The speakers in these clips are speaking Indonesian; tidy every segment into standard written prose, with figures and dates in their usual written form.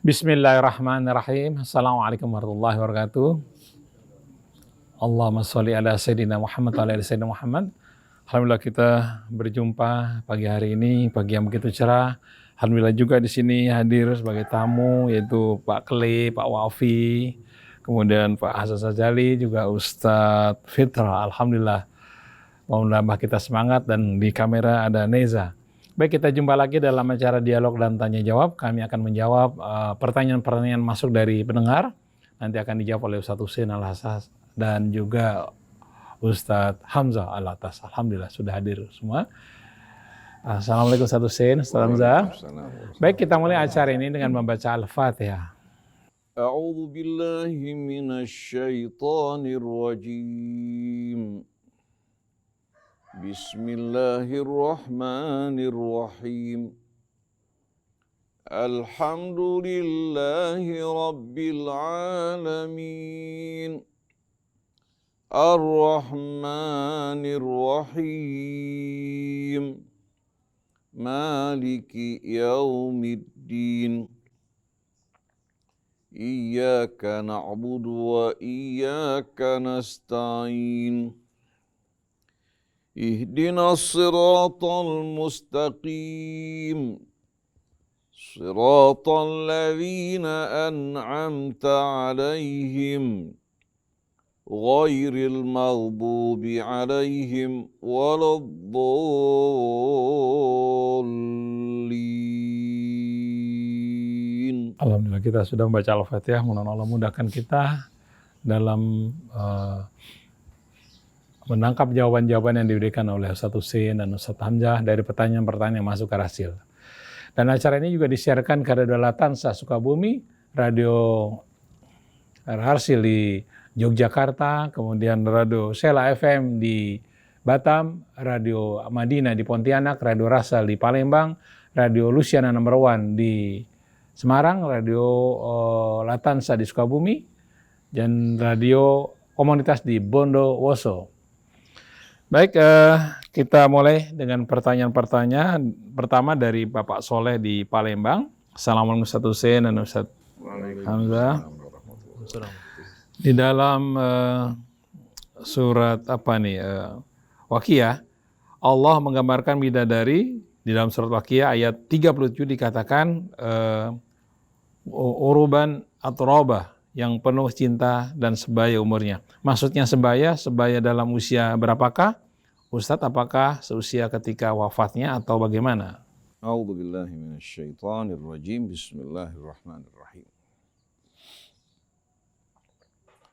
Bismillahirrahmanirrahim. Assalamualaikum warahmatullahi wabarakatuh. Allahumma sholli ala Sayyidina Muhammad wa ala ali Sayyidina Muhammad. Alhamdulillah kita berjumpa pagi hari ini, pagi yang begitu cerah. Alhamdulillah juga di sini hadir sebagai tamu yaitu Pak Kle, Pak Wafi, kemudian Pak Hasan Sajali, juga Ustadz Fitra. Alhamdulillah mau menambah kita semangat, dan di kamera ada Neza. Baik, kita jumpa lagi dalam acara dialog dan tanya jawab. Kami akan menjawab pertanyaan-pertanyaan masuk dari pendengar. Nanti akan dijawab oleh Ustadz Husein Al-Hassas dan juga Ustadz Hamzah Al-Atas. Alhamdulillah sudah hadir semua. Assalamualaikum Ustadz Husein, Ustadz Hamzah. Baik, kita mulai acara ini dengan membaca Al-Fatihah. A'udzu billahi minasy syaithanir rajim. Bismillahirrahmanirrahim. Alhamdulillahi rabbil alamin. Ar-Rahmanir Rahim. Maliki yaumiddin. Iyyaka na'budu wa iyyaka nasta'in. Ihdinas siratal mustaqim. Siratal ladzina an'amta 'alaihim ghairil maghdubi 'alaihim waladdallin. Alhamdulillah kita sudah membaca Al-Fatihah. Mudah-mudahan Allah mudahkan kita dalam menangkap jawaban-jawaban yang diberikan oleh Ustadz Husein dan Ustadz Hamzah dari pertanyaan-pertanyaan yang masuk ke Rasil. Dan acara ini juga disiarkan ke Radio Latansa Sukabumi, Radio Rasil di Yogyakarta, kemudian Radio Sela FM di Batam, Radio Madinah di Pontianak, Radio Rasal di Palembang, Radio Luciana No. 1 di Semarang, Radio Latansa di Sukabumi, dan Radio Komunitas di Bondowoso. Baik, kita mulai dengan pertanyaan-pertanyaan. Pertama dari Bapak Soleh di Palembang. Assalamualaikum Ustadz Husein dan Ustadz Hamzah. Di dalam surat Waqiah, Allah menggambarkan bidadari. Di dalam surat Waqiah ayat 37 dikatakan uruban atrobah, yang penuh cinta dan sebaya umurnya. Maksudnya sebaya dalam usia berapakah? Ustadz, apakah seusia ketika wafatnya atau bagaimana? A'udzu billahi minasy syaithanir rajim. Bismillahirrahmanirrahim.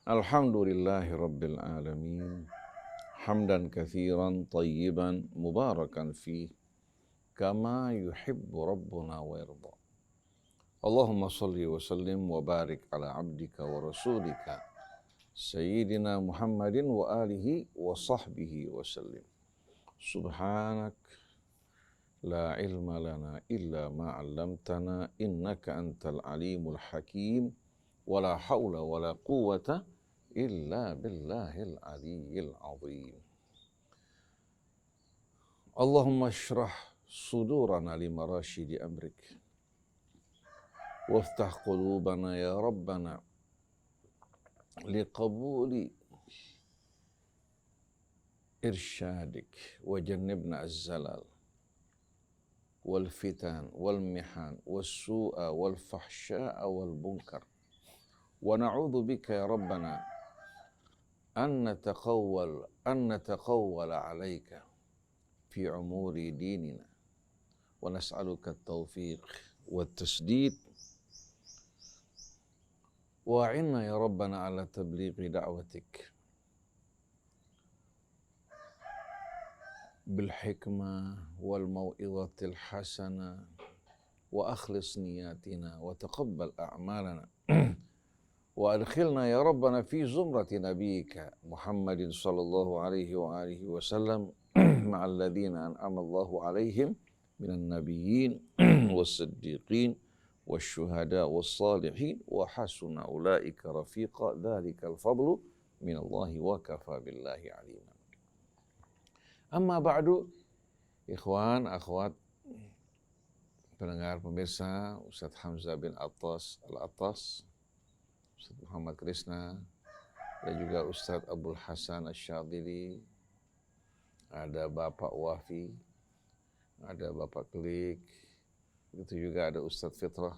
Alhamdulillahi rabbil alamin. Hamdan katsiran tayyiban mubarakan fih kama yuhibbu rabbuna wa yarda. Allahumma salli wa sallim wa barik ala abdika wa rasulika Sayyidina Muhammadin wa alihi wa sahbihi wa sallim. Subhanak la ilma lana illa ma 'allamtana innaka antal alimul hakim wa la haula wa la quwwata illa billahil aliyyil azim. Allahumma shrah sudurana lima rasyidi amrik. وافتح قلوبنا يا ربنا لقبول إرشادك وجنبنا الزلال والفتن والمحن والسوء والفحشاء والمنكر ونعوذ بك يا ربنا أن نتقول عليك في أمور ديننا ونسألك التوفيق والتسديد وأعنا يا ربنا على تبليغ دعوتك بالحكمة والموعظة الحسنة وأخلص نياتنا وتقبل أعمالنا وأدخلنا يا ربنا في زمرة نبيك محمد صلى الله عليه وآله وسلم مع الذين أنعم الله عليهم من النبيين والصديقين والشهداء والصالحين وحسن أولئك رفيقا ذلك الفضل من الله وكفى بالله عليما. أما بعد، إخوان أخوات pendengar pemirsa, Ustadz Hamzah bin Al-Attas, Ustadz Muhammad Krisna, dan juga Ustadz Abdul Hasan Asyadili, ada Bapak Wafi, ada Bapak Klik, itu juga ada Ustadz Fitrah,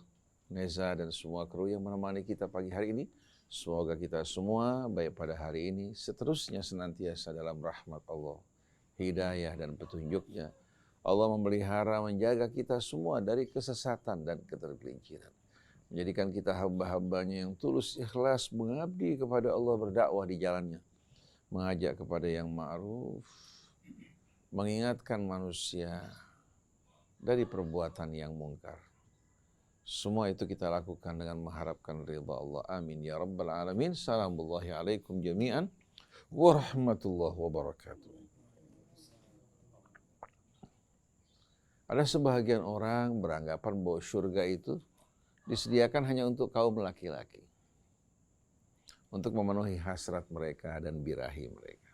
Neza, dan semua kru yang menemani kita pagi hari ini. Semoga kita semua baik pada hari ini, seterusnya senantiasa dalam rahmat Allah, hidayah dan petunjuknya. Allah memelihara, menjaga kita semua dari kesesatan dan ketergelinciran. Menjadikan kita hamba-hambanya yang tulus ikhlas mengabdi kepada Allah, berdakwah di jalannya. Mengajak kepada yang ma'ruf, mengingatkan manusia dari perbuatan yang mungkar. Semua itu kita lakukan dengan mengharapkan ridha Allah. Amin ya rabbal alamin. Salamullahi alaikum jami'an warahmatullahi wabarakatuh. Ada sebahagian orang beranggapan bahwa surga itu disediakan hanya untuk kaum laki-laki, untuk memenuhi hasrat mereka dan birahi mereka.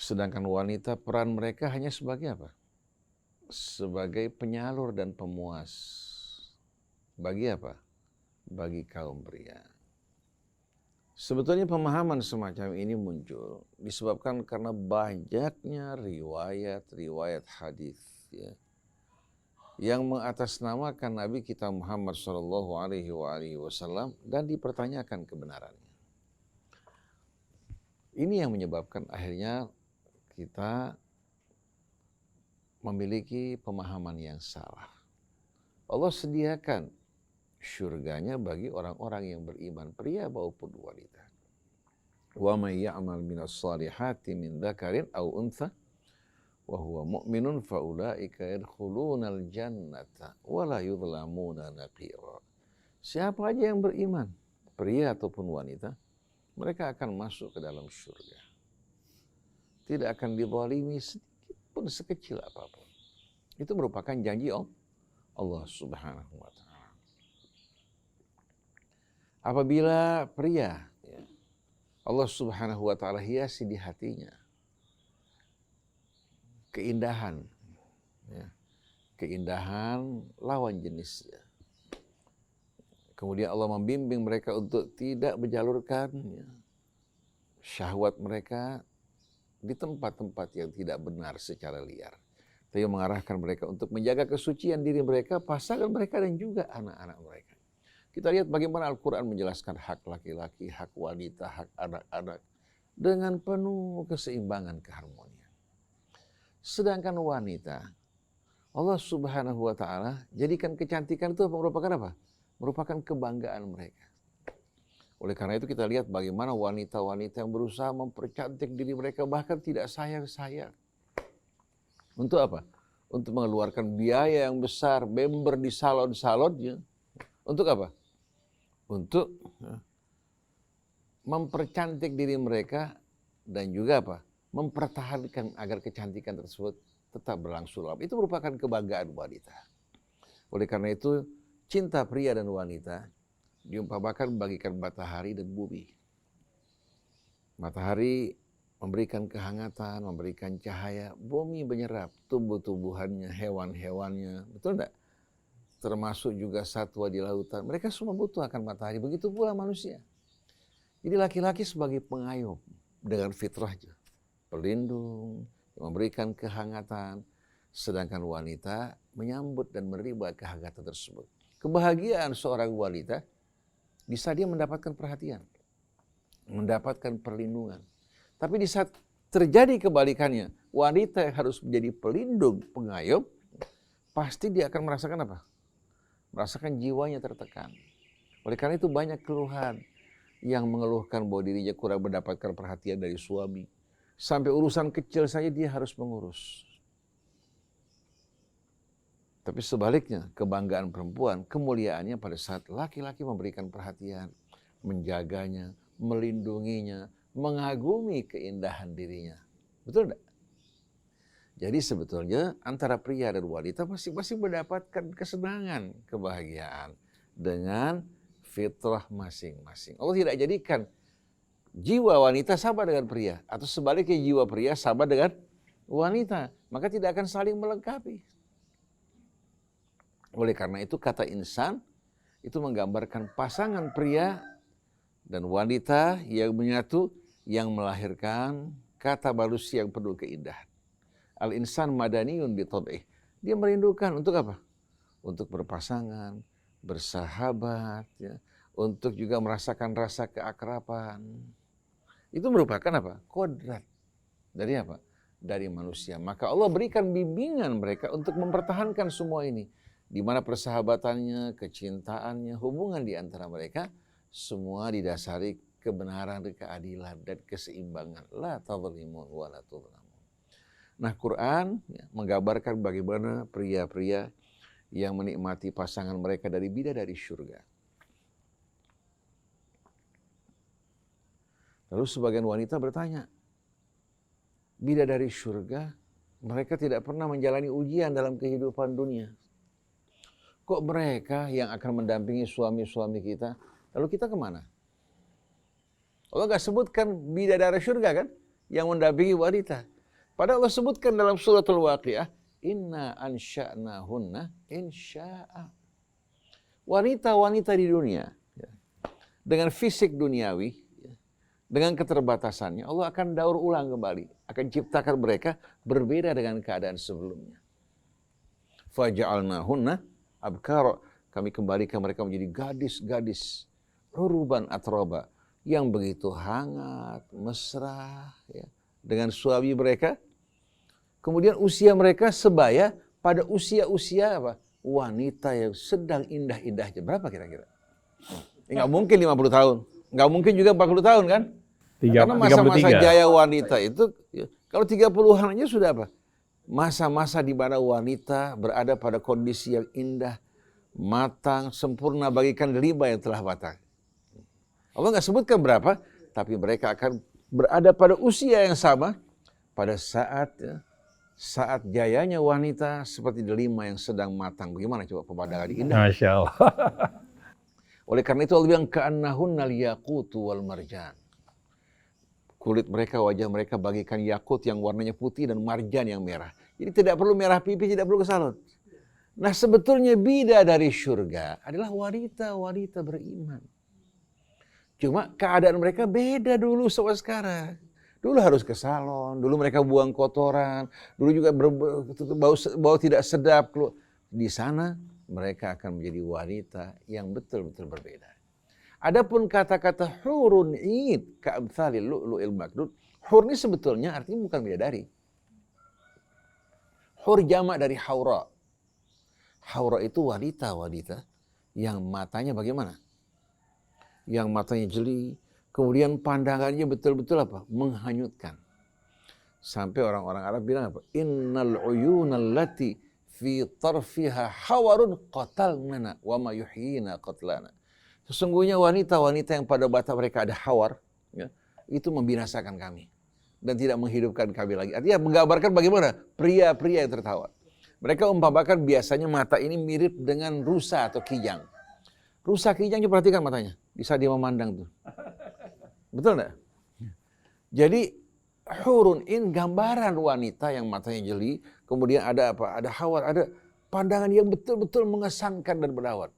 Sedangkan wanita, peran mereka hanya sebagai apa? Sebagai penyalur dan pemuas. Bagi apa? Bagi kaum pria. Sebetulnya pemahaman semacam ini muncul disebabkan karena banyaknya riwayat hadis, ya, yang mengatasnamakan Nabi kita Muhammad SAW dan dipertanyakan kebenarannya. Ini yang menyebabkan akhirnya kita memiliki pemahaman yang salah. Allah sediakan syurganya bagi orang-orang yang beriman, pria maupun wanita. Wa may ya'mal minas salihati min dzakarin aw untha wa huwa mu'minun fa ulaika yadkhulunal jannata wa la yudhlamuna naqira. Siapa aja yang beriman, pria ataupun wanita, mereka akan masuk ke dalam surga. Tidak akan dizalimi sedikit pun, sekecil apapun. Itu merupakan janji Allah Subhanahu wa taala. Apabila pria, ya, Allah Subhanahu wa taala hiasi di hatinya keindahan, ya, keindahan lawan jenisnya. Kemudian Allah membimbing mereka untuk tidak menjalurkan, ya, syahwat mereka di tempat-tempat yang tidak benar secara liar. Tapi mengarahkan mereka untuk menjaga kesucian diri mereka, pasangan mereka, dan juga anak-anak mereka. Kita lihat bagaimana Al-Quran menjelaskan hak laki-laki, hak wanita, hak anak-anak dengan penuh keseimbangan, keharmonian. Sedangkan wanita, Allah Subhanahu wa taala jadikan kecantikan itu merupakan apa? Merupakan kebanggaan mereka. Oleh karena itu kita lihat bagaimana wanita-wanita yang berusaha mempercantik diri mereka, bahkan tidak sayang-sayang. Untuk apa? Untuk mengeluarkan biaya yang besar, member di salon-salonnya. Untuk apa? Untuk mempercantik diri mereka dan juga apa? Mempertahankan agar kecantikan tersebut tetap berlangsung lama. Itu merupakan kebanggaan wanita. Oleh karena itu, cinta pria dan wanita diumpamakan bagikan matahari dan bumi. Matahari memberikan kehangatan, memberikan cahaya, bumi menyerap tumbuh-tumbuhannya, hewan-hewannya, betul enggak? Termasuk juga satwa di lautan. Mereka semua butuh akan matahari. Begitu pula manusia. Jadi laki-laki sebagai pengayom dengan fitrahnya, pelindung, memberikan kehangatan. Sedangkan wanita menyambut dan menerima kehangatan tersebut. Kebahagiaan seorang wanita bisa dia mendapatkan perhatian, mendapatkan perlindungan. Tapi di saat terjadi kebalikannya, wanita yang harus menjadi pelindung, pengayom, pasti dia akan merasakan apa? Merasakan jiwanya tertekan. Oleh karena itu banyak keluhan yang mengeluhkan bahwa dirinya kurang mendapatkan perhatian dari suami. Sampai urusan kecil saja dia harus mengurus. Tapi sebaliknya, kebanggaan perempuan, kemuliaannya pada saat laki-laki memberikan perhatian, menjaganya, melindunginya, mengagumi keindahan dirinya. Betul tidak? Jadi sebetulnya antara pria dan wanita masing-masing mendapatkan kesenangan, kebahagiaan dengan fitrah masing-masing. Allah tidak jadikan jiwa wanita sama dengan pria, atau sebaliknya jiwa pria sama dengan wanita. Maka tidak akan saling melengkapi. Oleh karena itu kata insan itu menggambarkan pasangan pria dan wanita yang menyatu, yang melahirkan kata manusia yang penuh keindahan. Al-insan madaniyun bi tab'ih. Dia merindukan untuk apa? Untuk berpasangan, bersahabat, ya, untuk juga merasakan rasa keakraban. Itu merupakan apa? Kodrat. Dari apa? Dari manusia. Maka Allah berikan bimbingan mereka untuk mempertahankan semua ini. Di mana persahabatannya, kecintaannya, hubungan di antara mereka, semua didasari kebenaran, keadilan, dan keseimbangan. La tadhlimun wa la tudhlamun. Nah, Quran ya, menggambarkan bagaimana pria-pria yang menikmati pasangan mereka dari bidadari syurga. Lalu sebagian wanita bertanya, bidadari syurga, mereka tidak pernah menjalani ujian dalam kehidupan dunia. Kok mereka yang akan mendampingi suami-suami kita, lalu kita kemana? Allah nggak sebutkan bidadari syurga kan, yang mendampingi wanita. Padahal Allah sebutkan dalam suratul Waqiah, inna ansha'nahunna insya'a. Wanita-wanita di dunia, ya, dengan fisik duniawi, ya, dengan keterbatasannya, Allah akan daur ulang kembali, akan ciptakan mereka berbeda dengan keadaan sebelumnya. Faja'alnahunna abkara, kami kembalikan mereka menjadi gadis-gadis uruban atroba yang begitu hangat, mesra ya, dengan suami mereka. Kemudian usia mereka sebaya pada usia-usia apa? Wanita yang sedang indah-indahnya. Berapa kira-kira? Nggak mungkin 50 tahun. Nggak mungkin juga 40 tahun kan? Karena masa-masa jaya wanita itu, ya, kalau 30-an aja sudah apa? Masa-masa di mana wanita berada pada kondisi yang indah, matang, sempurna bagikan delima yang telah matang. Allah nggak sebutkan berapa, tapi mereka akan berada pada usia yang sama pada saat ya, saat jayanya wanita seperti delima yang sedang matang. Bagaimana coba pemandangan indah? Masya Allah. Oleh karena itu Allah bilang ka'annahunnal yaqutu wal marjan. Kulit mereka, wajah mereka bagikan yakut yang warnanya putih dan marjan yang merah. Jadi tidak perlu merah pipi, tidak perlu ke salon. Nah sebetulnya bidadari syurga adalah wanita-wanita beriman. Cuma keadaan mereka beda dulu sama sekarang. Dulu harus ke salon, dulu mereka buang kotoran, dulu juga bau tidak sedap. Di sana mereka akan menjadi wanita yang betul-betul berbeda. Adapun kata-kata hurun id ka'amthalil lu'lu'il maknun, hur ini sebetulnya artinya bukan bidadari. Hur jamak dari haura. Haura itu wanita-wanita yang matanya bagaimana? Yang matanya jeli, kemudian pandangannya betul-betul apa? Menghanyutkan. Sampai orang-orang Arab bilang apa? Innal uyunal lati fi tarfiha hawarun qatalnana wa ma yuhyina qatlana. Sesungguhnya wanita-wanita yang pada mata mereka ada hawar, ya, itu membinasakan kami dan tidak menghidupkan kami lagi. Artinya menggambarkan bagaimana pria-pria yang tertawa. Mereka umpamakan biasanya mata ini mirip dengan rusa atau kijang. Rusa kijang, coba perhatikan matanya, bisa dia memandang tuh. Betul enggak? Jadi hurun in gambaran wanita yang matanya jeli, kemudian ada apa? Ada hawar, ada pandangan yang betul-betul mengesankan dan menawan.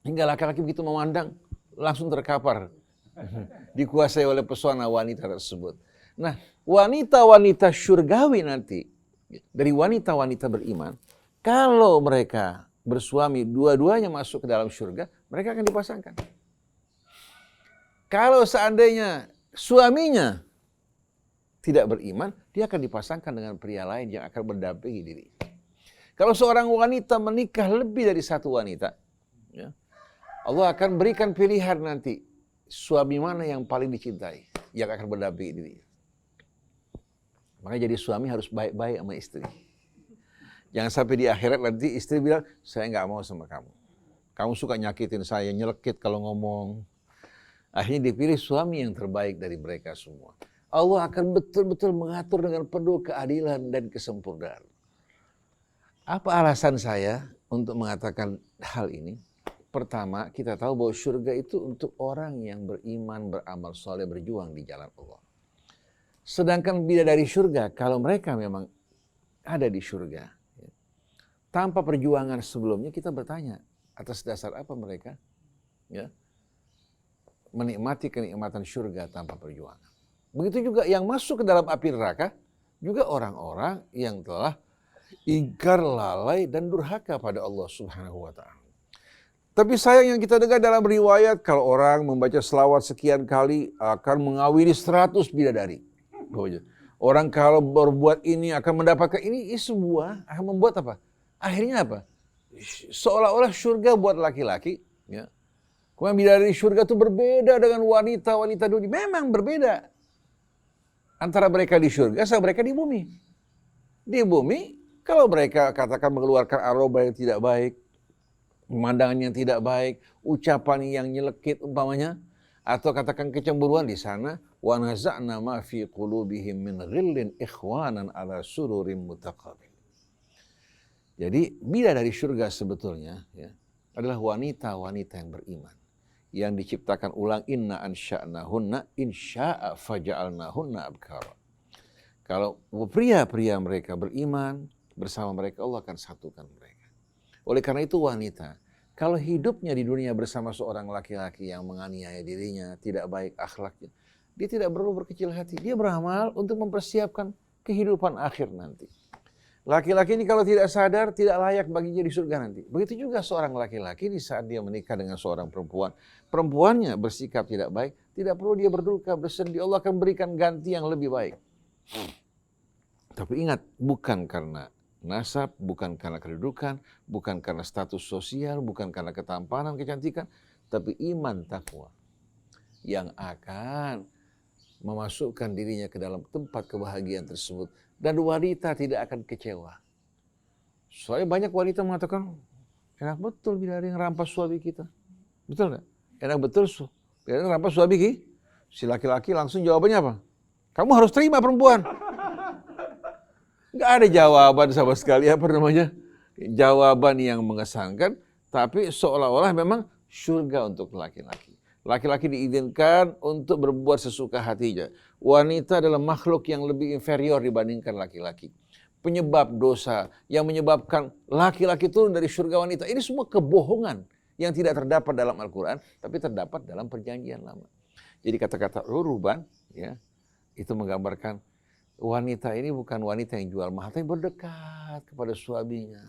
Hingga laki-laki begitu memandang, langsung terkapar. Dikuasai oleh pesona wanita tersebut. Nah, wanita-wanita syurgawi nanti, dari wanita-wanita beriman, kalau mereka bersuami, dua-duanya masuk ke dalam syurga, mereka akan dipasangkan. Kalau seandainya suaminya tidak beriman, dia akan dipasangkan dengan pria lain yang akan mendampingi diri. Kalau seorang wanita menikah lebih dari satu wanita, ya, Allah akan berikan pilihan nanti suami mana yang paling dicintai, yang akan mendampingi diri. Makanya jadi suami harus baik-baik sama istri. Jangan sampai di akhirat nanti istri bilang, saya nggak mau sama kamu. Kamu suka nyakitin saya, nyelekit kalau ngomong. Akhirnya dipilih suami yang terbaik dari mereka semua. Allah akan betul-betul mengatur dengan penuh keadilan dan kesempurnaan. Apa alasan saya untuk mengatakan hal ini? Pertama, kita tahu bahwa surga itu untuk orang yang beriman, beramal soleh, berjuang di jalan Allah. Sedangkan bidadari surga, kalau mereka memang ada di surga, tanpa perjuangan sebelumnya kita bertanya atas dasar apa mereka ya menikmati kenikmatan surga tanpa perjuangan. Begitu juga yang masuk ke dalam api neraka juga orang-orang yang telah ingkar, lalai dan durhaka pada Allah Subhanahu wa taala. Tapi sayang yang kita dengar dalam riwayat kalau orang membaca selawat sekian kali akan mengawini 100 bidadari. Orang kalau berbuat ini akan mendapatkan ini semua akan membuat apa? Akhirnya apa? Seolah-olah surga buat laki-laki, ya. Kemudian bidadari surga itu berbeda dengan wanita-wanita dunia. Memang berbeda antara mereka di surga sama mereka di bumi. Di bumi, kalau mereka katakan mengeluarkan aroma yang tidak baik, pemandangan yang tidak baik, ucapan yang nyelekit umpamanya, atau katakan kecemburuan di sana, wa naza'na ma fi qulubihim min ghillin ikhwanan ala sururim mutaqabil. Jadi bidadari surga sebetulnya ya, adalah wanita-wanita yang beriman, yang diciptakan ulang inna ansha'nahunna insya'a faja'alnahunna abkara. Kalau pria-pria mereka beriman, bersama mereka Allah akan satukan mereka. Oleh karena itu wanita, kalau hidupnya di dunia bersama seorang laki-laki yang menganiaya dirinya, tidak baik akhlaknya, dia tidak perlu berkecil hati. Dia beramal untuk mempersiapkan kehidupan akhir nanti. Laki-laki ini kalau tidak sadar, tidak layak baginya di surga nanti. Begitu juga seorang laki-laki di saat dia menikah dengan seorang perempuan. Perempuannya bersikap tidak baik, tidak perlu dia berduka, bersedih. Allah akan berikan ganti yang lebih baik. Tapi ingat, bukan karena nasab, bukan karena kedudukan, bukan karena status sosial, bukan karena ketampanan, kecantikan, tapi iman takwa yang akan memasukkan dirinya ke dalam tempat kebahagiaan tersebut. Dan wanita tidak akan kecewa. Soalnya banyak wanita mengatakan, enak betul bidadari yang rampas suami kita. Betul nggak? Enak betul bidadari yang rampas suami kita. Si laki-laki langsung jawabannya apa? Kamu harus terima perempuan. Nggak ada jawaban sama sekali, apa namanya? Jawaban yang mengesankan, tapi seolah-olah memang surga untuk laki-laki. Laki-laki diizinkan untuk berbuat sesuka hatinya. Wanita adalah makhluk yang lebih inferior dibandingkan laki-laki. Penyebab dosa yang menyebabkan laki-laki turun dari surga wanita. Ini semua kebohongan yang tidak terdapat dalam Al-Quran, tapi terdapat dalam perjanjian lama. Jadi kata-kata ruruban, ya, itu menggambarkan wanita ini bukan wanita yang jual mahal, tapi berdekat kepada suaminya.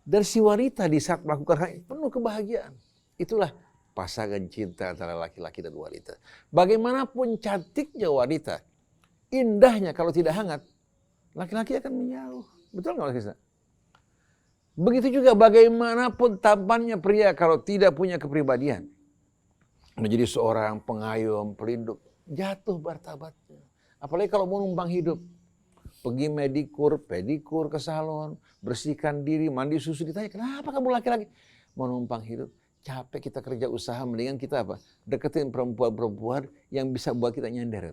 Dan si wanita di saat melakukan hal ini penuh kebahagiaan. Itulah pasangan cinta antara laki-laki dan wanita. Bagaimanapun cantiknya wanita, indahnya kalau tidak hangat, laki-laki akan menjauh. Betul nggak Mas? Begitu juga bagaimanapun tampannya pria kalau tidak punya kepribadian, menjadi seorang pengayom, pelindung, jatuh martabatnya. Apalagi kalau mau numpang hidup. Pergi medikur, pedikur ke salon, bersihkan diri, mandi susu, ditanya, kenapa kamu laki-laki? Mau numpang hidup. Capek kita kerja usaha, mendingan kita apa? Deketin perempuan-perempuan yang bisa buat kita nyender.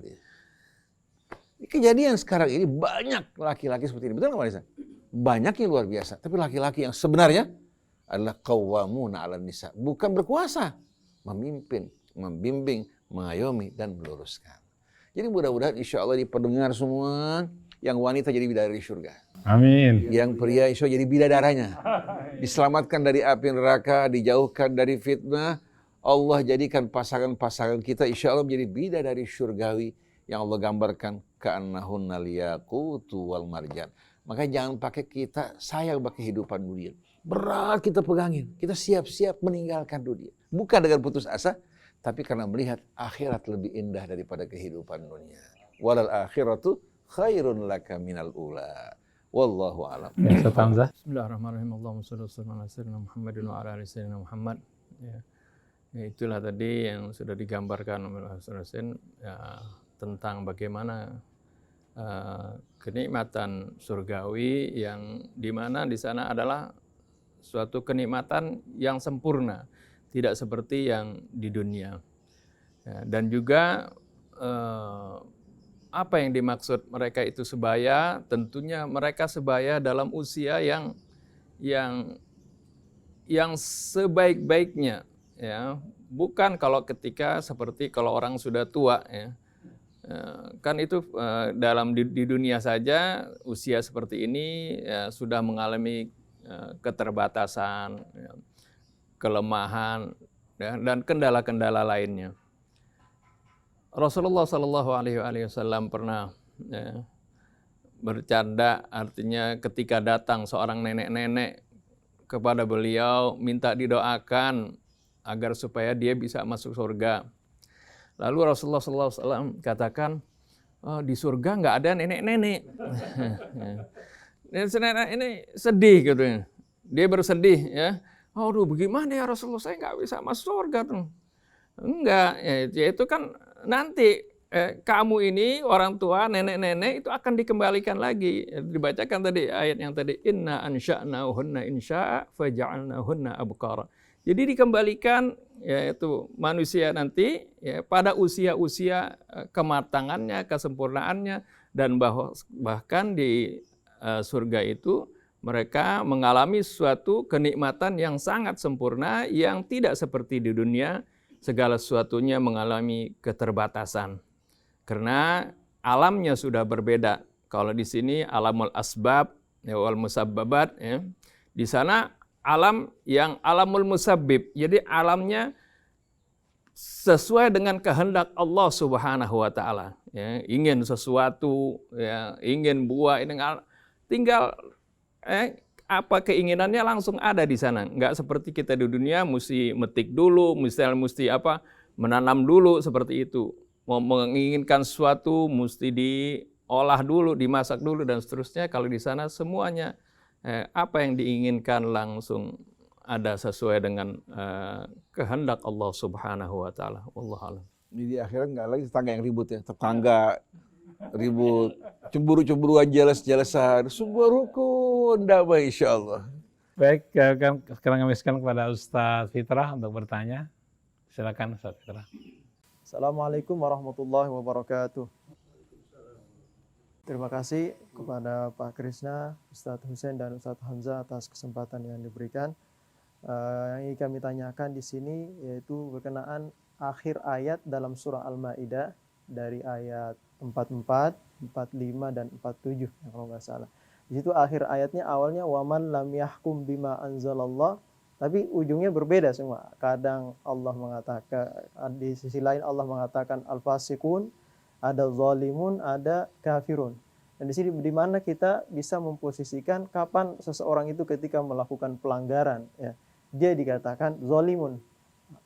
Kejadian sekarang ini banyak laki-laki seperti ini. Betul nggak Marisa? Banyak yang luar biasa. Tapi laki-laki yang sebenarnya adalah qawwamuna 'alan nisa. Bukan berkuasa. Memimpin, membimbing, mengayomi, dan meluruskan. Jadi mudah-mudahan insya Allah dipendengar semua yang wanita jadi bidadari surga. Amin. Yang pria insya Allah jadi bidadaranya. Diselamatkan dari api neraka, dijauhkan dari fitnah. Allah jadikan pasangan-pasangan kita insya Allah menjadi bidadari surgawi yang Allah gambarkan ka'annahunna liyaqutu wal marjan. Maka jangan pakai kita sayang pakai kehidupan dunia. Berat kita pegangin, kita siap-siap meninggalkan dunia. Bukan dengan putus asa, tapi karena melihat akhirat lebih indah daripada kehidupan dunia. Walal akhiratu khairun laka minal ula. Wallahu a'lam. Ustaz Hamzah. Bismillahirrahmanirrahim. Allahumma shalli ala sayyidina Muhammadin wa ala ali sayyidina Muhammad. Ya, itulah tadi yang sudah digambarkan oleh Ustaz Husain ya, tentang bagaimana kenikmatan surgawi yang dimana di sana adalah suatu kenikmatan yang sempurna, tidak seperti yang di dunia. Ya, dan juga apa yang dimaksud mereka itu sebaya? Tentunya mereka sebaya dalam usia yang sebaik-baiknya, ya. Bukan kalau ketika seperti kalau orang sudah tua, ya. Kan itu dalam di dunia saja usia seperti ini ya, sudah mengalami keterbatasan, kelemahan, dan kendala-kendala lainnya. Rasulullah Shallallahu Alaihi Wasallam pernah bercanda, artinya ketika datang seorang nenek-nenek kepada beliau minta didoakan agar supaya dia bisa masuk surga. Lalu Rasulullah SAW katakan, oh, di surga nggak ada nenek-nenek. Nenek ini sedih gitu ya. Dia bersedih ya. Aduh, bagaimana ya Rasulullah, saya nggak bisa masuk surga tuh. Enggak, ya itu kan nanti kamu ini orang tua, nenek-nenek itu akan dikembalikan lagi. Dibacakan tadi ayat yang tadi, inna ansha'nahunna insya'a faja'alnahunna abkara. Jadi dikembalikan yaitu manusia nanti ya, pada usia-usia kematangannya, kesempurnaannya, dan bahkan di surga itu mereka mengalami suatu kenikmatan yang sangat sempurna yang tidak seperti di dunia, segala sesuatunya mengalami keterbatasan. Karena alamnya sudah berbeda. Kalau di sini alamul asbab wal musabbabat ya. Di sana alam yang alamul musabbib. Jadi alamnya sesuai dengan kehendak Allah Subhanahu wa taala. Ya, ingin sesuatu, ya, ingin buah, tinggal apa keinginannya langsung ada di sana. Enggak seperti kita di dunia mesti metik dulu, mesti apa menanam dulu seperti itu. Mau menginginkan sesuatu mesti diolah dulu, dimasak dulu dan seterusnya. Kalau di sana semuanya apa yang diinginkan langsung ada sesuai dengan kehendak Allah Subhanahu wa taala. Wallahu a'lam. Di akhirat nggak lagi tetangga yang ribut ya, tetangga ribut, cemburu-cemburuan, jelas-jelasan, sebuah rukun damai insyaallah. Baik, sekarang kami silakan kepada Ustaz Fitrah untuk bertanya. Silakan Ustaz Fitrah. Assalamualaikum warahmatullahi wabarakatuh. Terima kasih kepada Pak Krisna, Ustadz Hussein dan Ustadz Hamzah atas kesempatan yang diberikan. Yang ingin kami tanyakan di sini yaitu berkenaan akhir ayat dalam surah Al-Maidah dari ayat 44, 45 dan 47 kalau nggak salah. Di situ akhir ayatnya awalnya waman lam yahkum bima anzalallah, tapi ujungnya berbeda semua. Kadang Allah mengatakan, di sisi lain Allah mengatakan al-fasikun, ada zalimun, ada kafirun. Dan di sini di mana kita bisa memposisikan kapan seseorang itu ketika melakukan pelanggaran, ya, dia dikatakan zalimun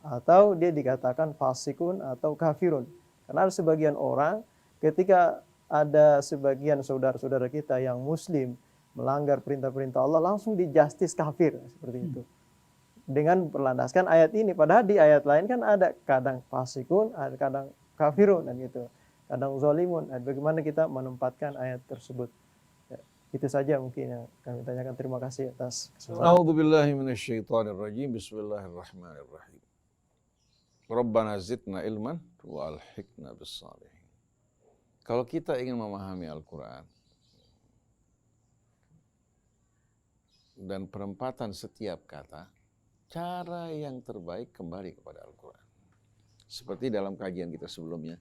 atau dia dikatakan fasikun atau kafirun. Karena ada sebagian orang ketika ada sebagian saudara-saudara kita yang muslim melanggar perintah-perintah Allah langsung dijustis kafir seperti itu. Dengan berlandaskan ayat ini, padahal di ayat lain kan ada kadang fasikun, ada kadang kafirun dan gitu. Kadang zalimun. Bagaimana kita menempatkan ayat tersebut? Ya, itu saja mungkin yang kami tanyakan. Terima kasih atas kesempatan. A'udzubillahi minasyaitonirrajim. Bismillahirrahmanirrahim. Rabbana zidna ilman wa alhiqna bis-shalihin. Kalau kita ingin memahami Al-Quran dan penempatan setiap kata, cara yang terbaik kembali kepada Al-Quran. Seperti dalam kajian kita sebelumnya,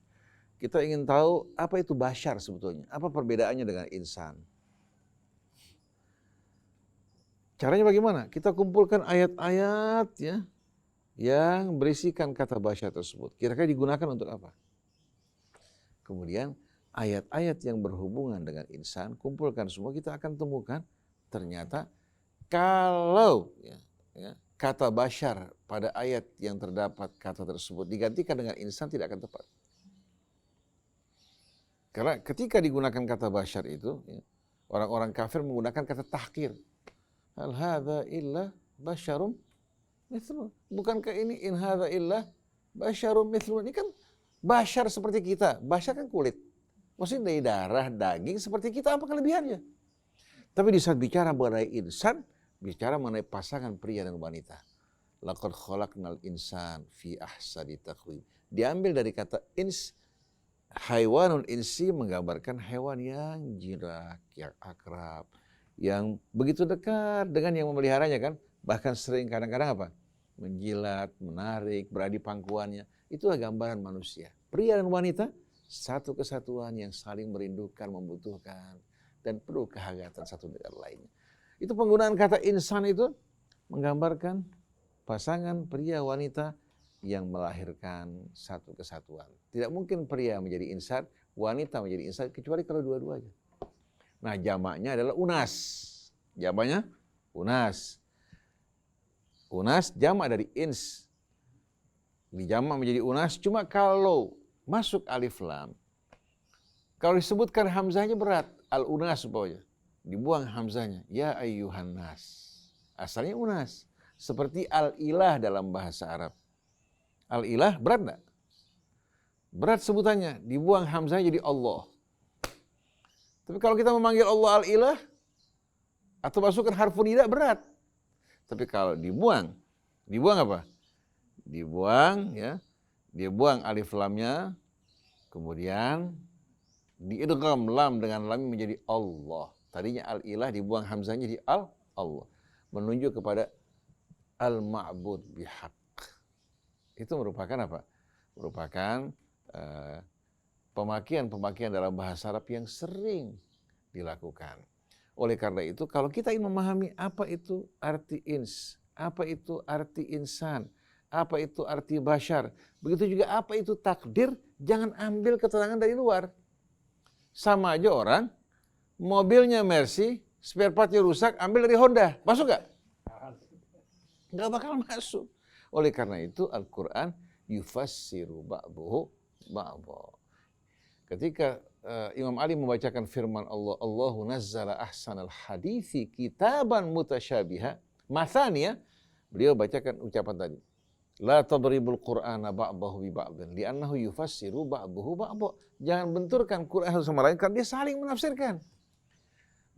kita ingin tahu apa itu bashar sebetulnya, apa perbedaannya dengan insan. Caranya bagaimana? Kita kumpulkan ayat-ayat ya, yang berisikan kata bashar tersebut. Kira-kira digunakan untuk apa? Kemudian ayat-ayat yang berhubungan dengan insan, kumpulkan semua, kita akan temukan ternyata kalau kata bashar pada ayat yang terdapat kata tersebut digantikan dengan insan tidak akan tepat. Karena ketika digunakan kata bashar itu, orang-orang kafir menggunakan kata tahqir. Hal hadza illa basyarum mithlun. Bukankah ini in hadza illa basyarum mithlun? Ini kan bashar seperti kita. Bashar kan kulit. Maksudnya dari darah, daging seperti kita, apa kelebihannya? Tapi di saat bicara mengenai insan, bicara mengenai pasangan pria dan wanita. Laqad khalaqnal insan fi ahsani taqwim. Diambil dari kata ins, haywanul insi menggambarkan hewan yang jinak, yang akrab, yang begitu dekat dengan yang memeliharanya kan. Bahkan sering kadang-kadang apa? Menjilat, menarik, berada di pangkuannya. Itulah gambaran manusia. Pria dan wanita, satu kesatuan yang saling merindukan, membutuhkan, dan perlu kehangatan satu dengan lainnya. Itu penggunaan kata insan itu menggambarkan pasangan pria wanita yang melahirkan satu kesatuan. Tidak mungkin pria menjadi insan, wanita menjadi insan, kecuali kalau dua-duanya. Nah, jamaknya adalah unas. Jamaknya unas. Unas jamak dari ins. Dijamak menjadi unas, cuma kalau masuk alif lam, kalau disebutkan hamzahnya berat, al-unas supaya dibuang hamzahnya, ya ayyuhan nas. Asalnya unas, seperti al-ilah dalam bahasa Arab. Al-ilah berat enggak? Berat sebutannya, dibuang hamzahnya jadi Allah. Tapi kalau kita memanggil Allah al-ilah atau masukkan harfu nida berat. Tapi kalau dibuang apa? Dibuang ya, dia buang alif lamnya, kemudian diidgham lam dengan lam menjadi Allah. Tadinya al-ilah dibuang hamzahnya jadi Allah. Menunjuk kepada al-ma'bud bihaq. Itu merupakan apa? Merupakan pemakian dalam bahasa Arab yang sering dilakukan. Oleh karena itu, kalau kita ingin memahami apa itu arti ins, apa itu arti insan, apa itu arti bashar, begitu juga apa itu takdir, jangan ambil keterangan dari luar. Sama aja orang, mobilnya Mercy, spare partnya rusak, ambil dari Honda. Masuk nggak? Nggak bakal masuk. Oleh karena itu Al-Quran yufassiru ba'duhu ba'dha. Ketika Imam Ali membacakan firman Allah, Allahu nazzala ahsanal hadithi kitaban mutasyabiha, mathaniya, beliau bacakan ucapan tadi. La tadribul Qur'ana ba'dahu bi ba'dhin li'annahu yufassiru ba'dahu ba'dha. Jangan benturkan Quran satu sama lain karena dia saling menafsirkan.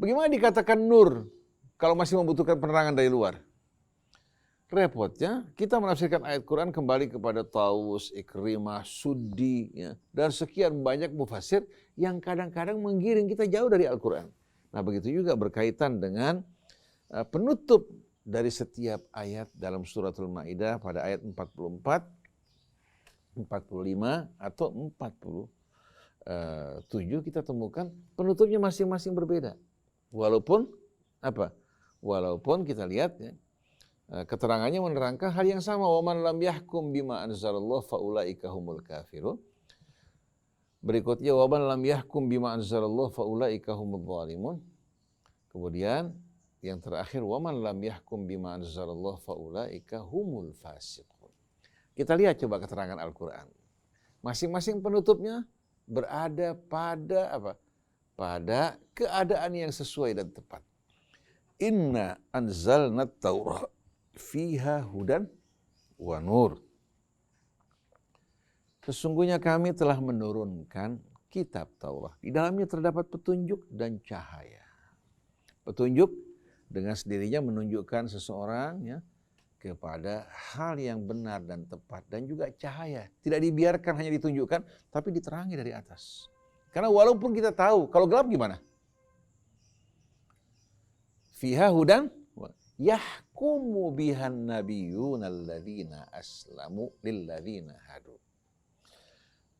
Bagaimana dikatakan nur kalau masih membutuhkan penerangan dari luar? Repotnya kita menafsirkan ayat Quran kembali kepada Taus, Ikrimah, Suddi, ya, dan sekian banyak mufassir yang kadang-kadang menggiring kita jauh dari Al-Quran. Nah, begitu juga berkaitan dengan penutup dari setiap ayat dalam suratul Maidah pada ayat 44, 45 atau 47 kita temukan penutupnya masing-masing berbeda. Walaupun apa? Walaupun kita lihat ya, keterangannya menerangkan hal yang sama. Wa man lam yahkum bima anzalallahu faulaika humul kafirun. Berikutnya wa man lam yahkum bima anzalallahu faulaika humul zalimun. Kemudian yang terakhir wa man lam yahkum bima anzalallahu faulaika humul fasiqun. Kita lihat coba keterangan Al-Qur'an. Masing-masing penutupnya berada pada apa? Pada keadaan yang sesuai dan tepat. Inna anzalna at-Taurah fiha hudan wa nur. Sesungguhnya kami telah menurunkan kitab Taurat. Di dalamnya terdapat petunjuk dan cahaya. Petunjuk dengan sendirinya menunjukkan seseorang ya, kepada hal yang benar dan tepat. Dan juga cahaya. Tidak dibiarkan hanya ditunjukkan, tapi diterangi dari atas. Karena walaupun kita tahu, kalau gelap gimana? Fiha hudan yahkumu bihan nabiyyuna alladzina aslamu lilladzina hadu.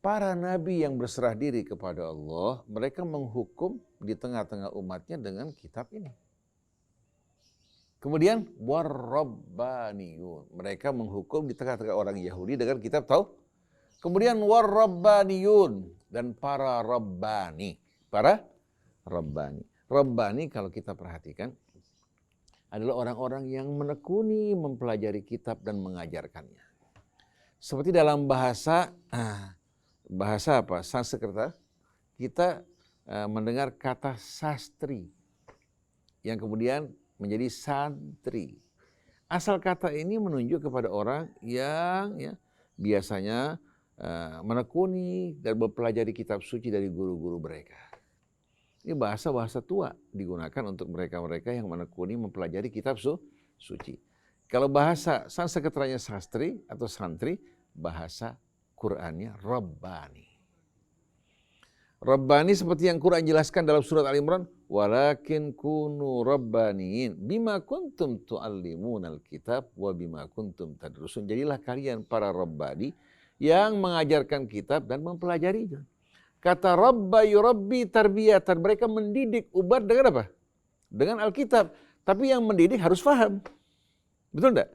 Para nabi yang berserah diri kepada Allah, mereka menghukum di tengah-tengah umatnya dengan kitab ini. Kemudian warrabbaniyun, mereka menghukum di tengah-tengah orang Yahudi dengan kitab Taurat. Kemudian warrabbaniyun, dan para rabbani. Para rabbani. Rabbani kalau kita perhatikan adalah orang-orang yang menekuni mempelajari kitab dan mengajarkannya. Seperti dalam bahasa apa? Sanskerta, kita mendengar kata sastri yang kemudian menjadi santri. Asal kata ini menunjuk kepada orang yang ya, biasanya menekuni dan mempelajari kitab suci dari guru-guru mereka. Ini bahasa-bahasa tua digunakan untuk mereka-mereka yang menekuni mempelajari kitab suci. Kalau bahasa Sanskertanya sastri atau santri, bahasa Qur'annya Rabbani. Rabbani seperti yang Quran jelaskan dalam surat Al-Imran, walakin kunu rabbaniin bima kuntum tu'allimunal kitab wa bima kuntum tadrusun. Jadilah kalian para rabbani yang mengajarkan kitab dan mempelajarinya. Kata Rabba yurabbi tarbiyatan, mereka mendidik umat dengan apa? Dengan Alkitab. Tapi yang mendidik harus paham. Betul enggak?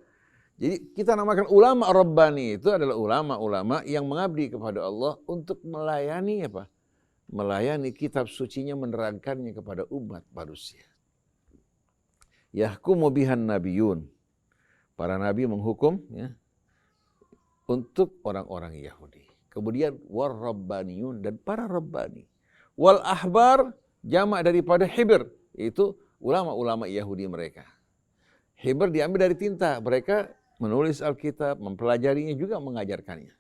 Jadi kita namakan ulama Rabbani itu adalah ulama-ulama yang mengabdi kepada Allah untuk melayani apa? Melayani kitab sucinya, menerangkannya kepada umat manusia. Yahkumu bihan nabiyun. Para nabi menghukum ya, untuk orang-orang Yahudi. Kemudian war rabbaniyun, dan para rabbani. Wal ahbar, jamak daripada hibr, itu ulama-ulama Yahudi mereka. Hibr diambil dari tinta, mereka menulis Alkitab, mempelajarinya juga mengajarkannya.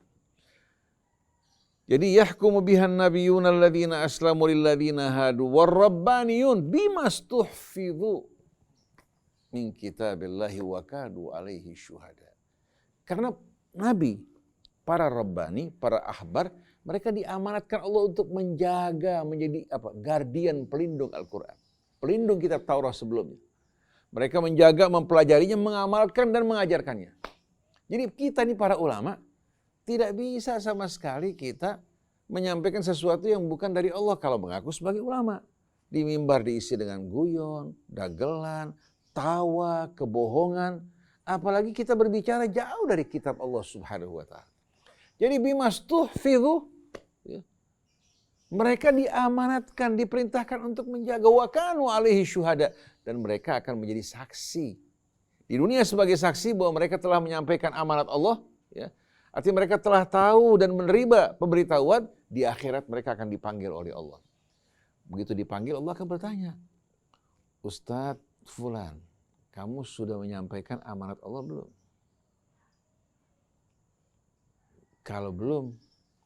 Jadi yahkumu bihan nabiyun alladzina aslamu lilladzina hadu war rabbaniyun bimastuhfidhu min kitabillahi wa kadu alaihi syuhada. Karena nabi, para rabbani, para ahbar, mereka diamanatkan Allah untuk menjaga, menjadi apa? Guardian, pelindung Al-Quran. Pelindung kitab Taurat sebelumnya. Mereka menjaga, mempelajarinya, mengamalkan dan mengajarkannya. Jadi kita ini para ulama, tidak bisa sama sekali kita menyampaikan sesuatu yang bukan dari Allah kalau mengaku sebagai ulama. Di mimbar diisi dengan guyon, dagelan, tawa, kebohongan. Apalagi kita berbicara jauh dari kitab Allah Subhanahu wa ta'ala. Jadi bimastuhfidhu, ya, mereka diamanatkan, diperintahkan untuk menjaga wa kanu alaihi syuhada, dan mereka akan menjadi saksi di dunia sebagai saksi bahwa mereka telah menyampaikan amanat Allah, ya. Artinya mereka telah tahu dan menerima pemberitahuan, di akhirat mereka akan dipanggil oleh Allah. Begitu dipanggil, Allah akan bertanya, Ustadz Fulan, kamu sudah menyampaikan amanat Allah belum? Kalau belum,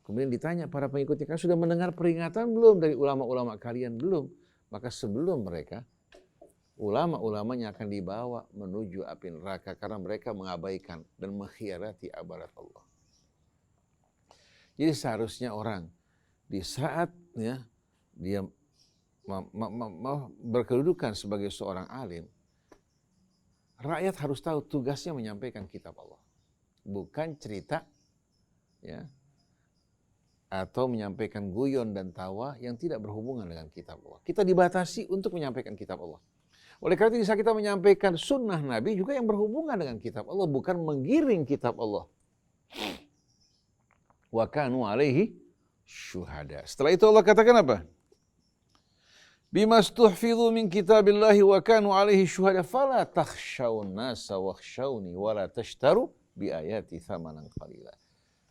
kemudian ditanya para pengikutnya, kalian sudah mendengar peringatan belum dari ulama-ulama kalian? Belum. Maka sebelum mereka, ulama-ulamanya akan dibawa menuju api neraka karena mereka mengabaikan dan mengkhianati amanat Allah. Jadi seharusnya orang di saat ya, dia berkedudukan sebagai seorang alim, rakyat harus tahu tugasnya menyampaikan kitab Allah. Bukan cerita ya, atau menyampaikan guyon dan tawa yang tidak berhubungan dengan kitab Allah. Kita dibatasi untuk menyampaikan kitab Allah. Oleh karena itu bisa kita menyampaikan sunnah Nabi juga yang berhubungan dengan kitab Allah, bukan menggiring kitab Allah. Wa kanu alaihi syuhada. Setelah itu Allah katakan apa? Bimastuhfidhu min kitabillahi wa kanu alaihi syuhada fala takhshawun nasa wakhshawni wa la tashtaru bi ayati thamanan qalila.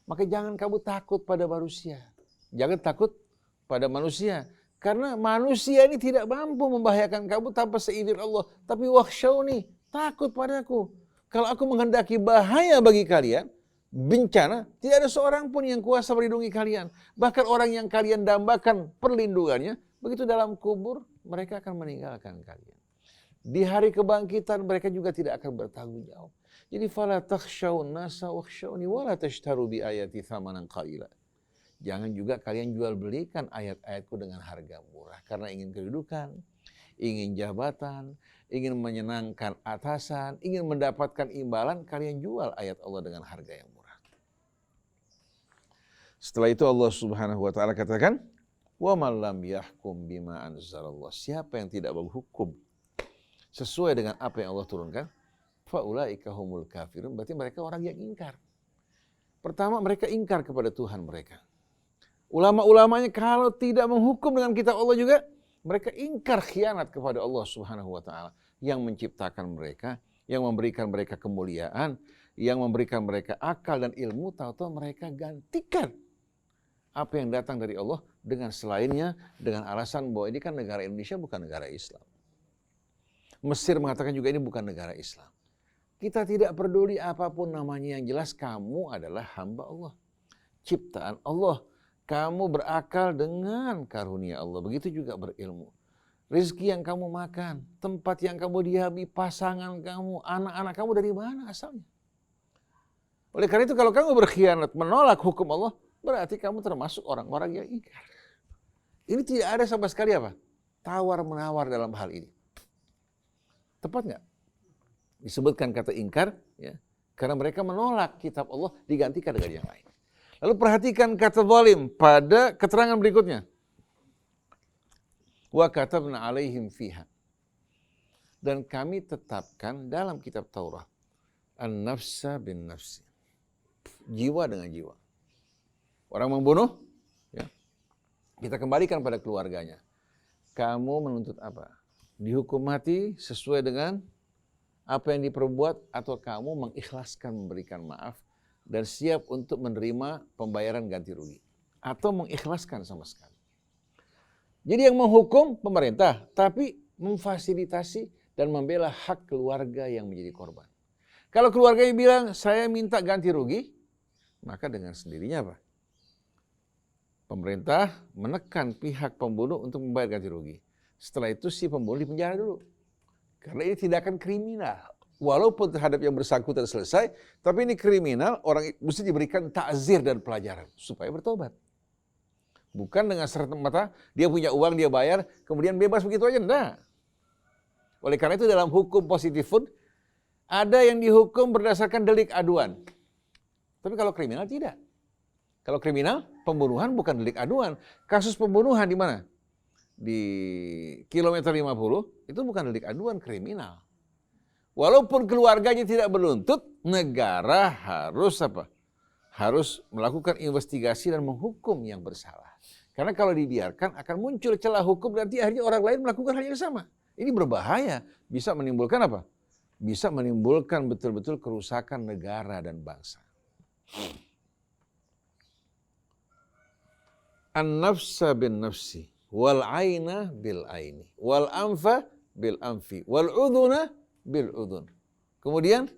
Maka jangan kamu takut pada manusia. Jangan takut pada manusia. Karena manusia ini tidak mampu membahayakan kamu tanpa seizin Allah. Tapi wakhshawni, takut padaku. Kalau aku menghendaki bahaya bagi kalian, bencana, tidak ada seorang pun yang kuasa melindungi kalian. Bahkan orang yang kalian dambakan perlindungannya, begitu dalam kubur, mereka akan meninggalkan kalian. Di hari kebangkitan, mereka juga tidak akan bertanggung jawab. Jadi fala takhshawun nasa wakhshawni wa la tashtaru bi ayati thamanan qalila. Jangan juga kalian jual belikan ayat-ayatku dengan harga murah karena ingin kedudukan, ingin jabatan, ingin menyenangkan atasan, ingin mendapatkan imbalan, kalian jual ayat Allah dengan harga yang murah. Setelah itu Allah Subhanahu wa taala katakan, "Wa man lam yahkum bima anzalallah." Siapa yang tidak berhukum sesuai dengan apa yang Allah turunkan, faulaika humul kafirun, berarti mereka orang yang ingkar. Pertama, mereka ingkar kepada Tuhan mereka. Ulama-ulamanya kalau tidak menghukum dengan kitab Allah juga, mereka ingkar khianat kepada Allah Subhanahu wa taala yang menciptakan mereka, yang memberikan mereka kemuliaan, yang memberikan mereka akal dan ilmu, tahu-tahu mereka gantikan apa yang datang dari Allah dengan selainnya, dengan alasan bahwa ini kan negara Indonesia bukan negara Islam. Mesir mengatakan juga ini bukan negara Islam. Kita tidak peduli apapun namanya, yang jelas kamu adalah hamba Allah, ciptaan Allah. Kamu berakal dengan karunia Allah, begitu juga berilmu. Rezeki yang kamu makan, tempat yang kamu diami, pasangan kamu, anak-anak kamu dari mana asalnya? Oleh karena itu kalau kamu berkhianat, menolak hukum Allah, berarti kamu termasuk orang-orang yang ingkar. Ini tidak ada sama sekali apa? Tawar-menawar dalam hal ini. Tepat nggak? Disebutkan kata ingkar, ya, karena mereka menolak kitab Allah digantikan dengan yang lain. Lalu perhatikan kata zalim pada keterangan berikutnya. Wa katabna alaihim fiha. Dan kami tetapkan dalam kitab Taurat, an-nafsa bin nafsi, jiwa dengan jiwa. Orang membunuh, ya, kita kembalikan pada keluarganya. Kamu menuntut apa? Dihukum mati sesuai dengan apa yang diperbuat, atau kamu mengikhlaskan memberikan maaf dan siap untuk menerima pembayaran ganti rugi, atau mengikhlaskan sama sekali. Jadi yang menghukum pemerintah, tapi memfasilitasi dan membela hak keluarga yang menjadi korban. Kalau keluarganya bilang, saya minta ganti rugi, maka dengan sendirinya apa? Pemerintah menekan pihak pembunuh untuk membayar ganti rugi. Setelah itu si pembunuh dipenjara dulu. Karena ini tindakan kriminal. Walaupun terhadap yang bersangkutan selesai, tapi ini kriminal, orang mesti diberikan ta'zir dan pelajaran supaya bertobat. Bukan dengan serta-merta dia punya uang, dia bayar, kemudian bebas begitu aja. Enggak. Oleh karena itu dalam hukum positif pun, ada yang dihukum berdasarkan delik aduan. Tapi kalau kriminal tidak. Kalau kriminal, pembunuhan bukan delik aduan. Kasus pembunuhan di mana? Di kilometer 50, itu bukan delik aduan, kriminal. Walaupun keluarganya tidak menuntut, negara harus apa? Harus melakukan investigasi dan menghukum yang bersalah. Karena kalau dibiarkan akan muncul celah hukum, nanti akhirnya orang lain melakukan hal yang sama. Ini berbahaya, bisa menimbulkan apa? Bisa menimbulkan betul-betul kerusakan negara dan bangsa. An-nafsa bin nafsi, wal aina bil aini, wal anfa bil anfi, wal udhuna bil udhun. Kemudian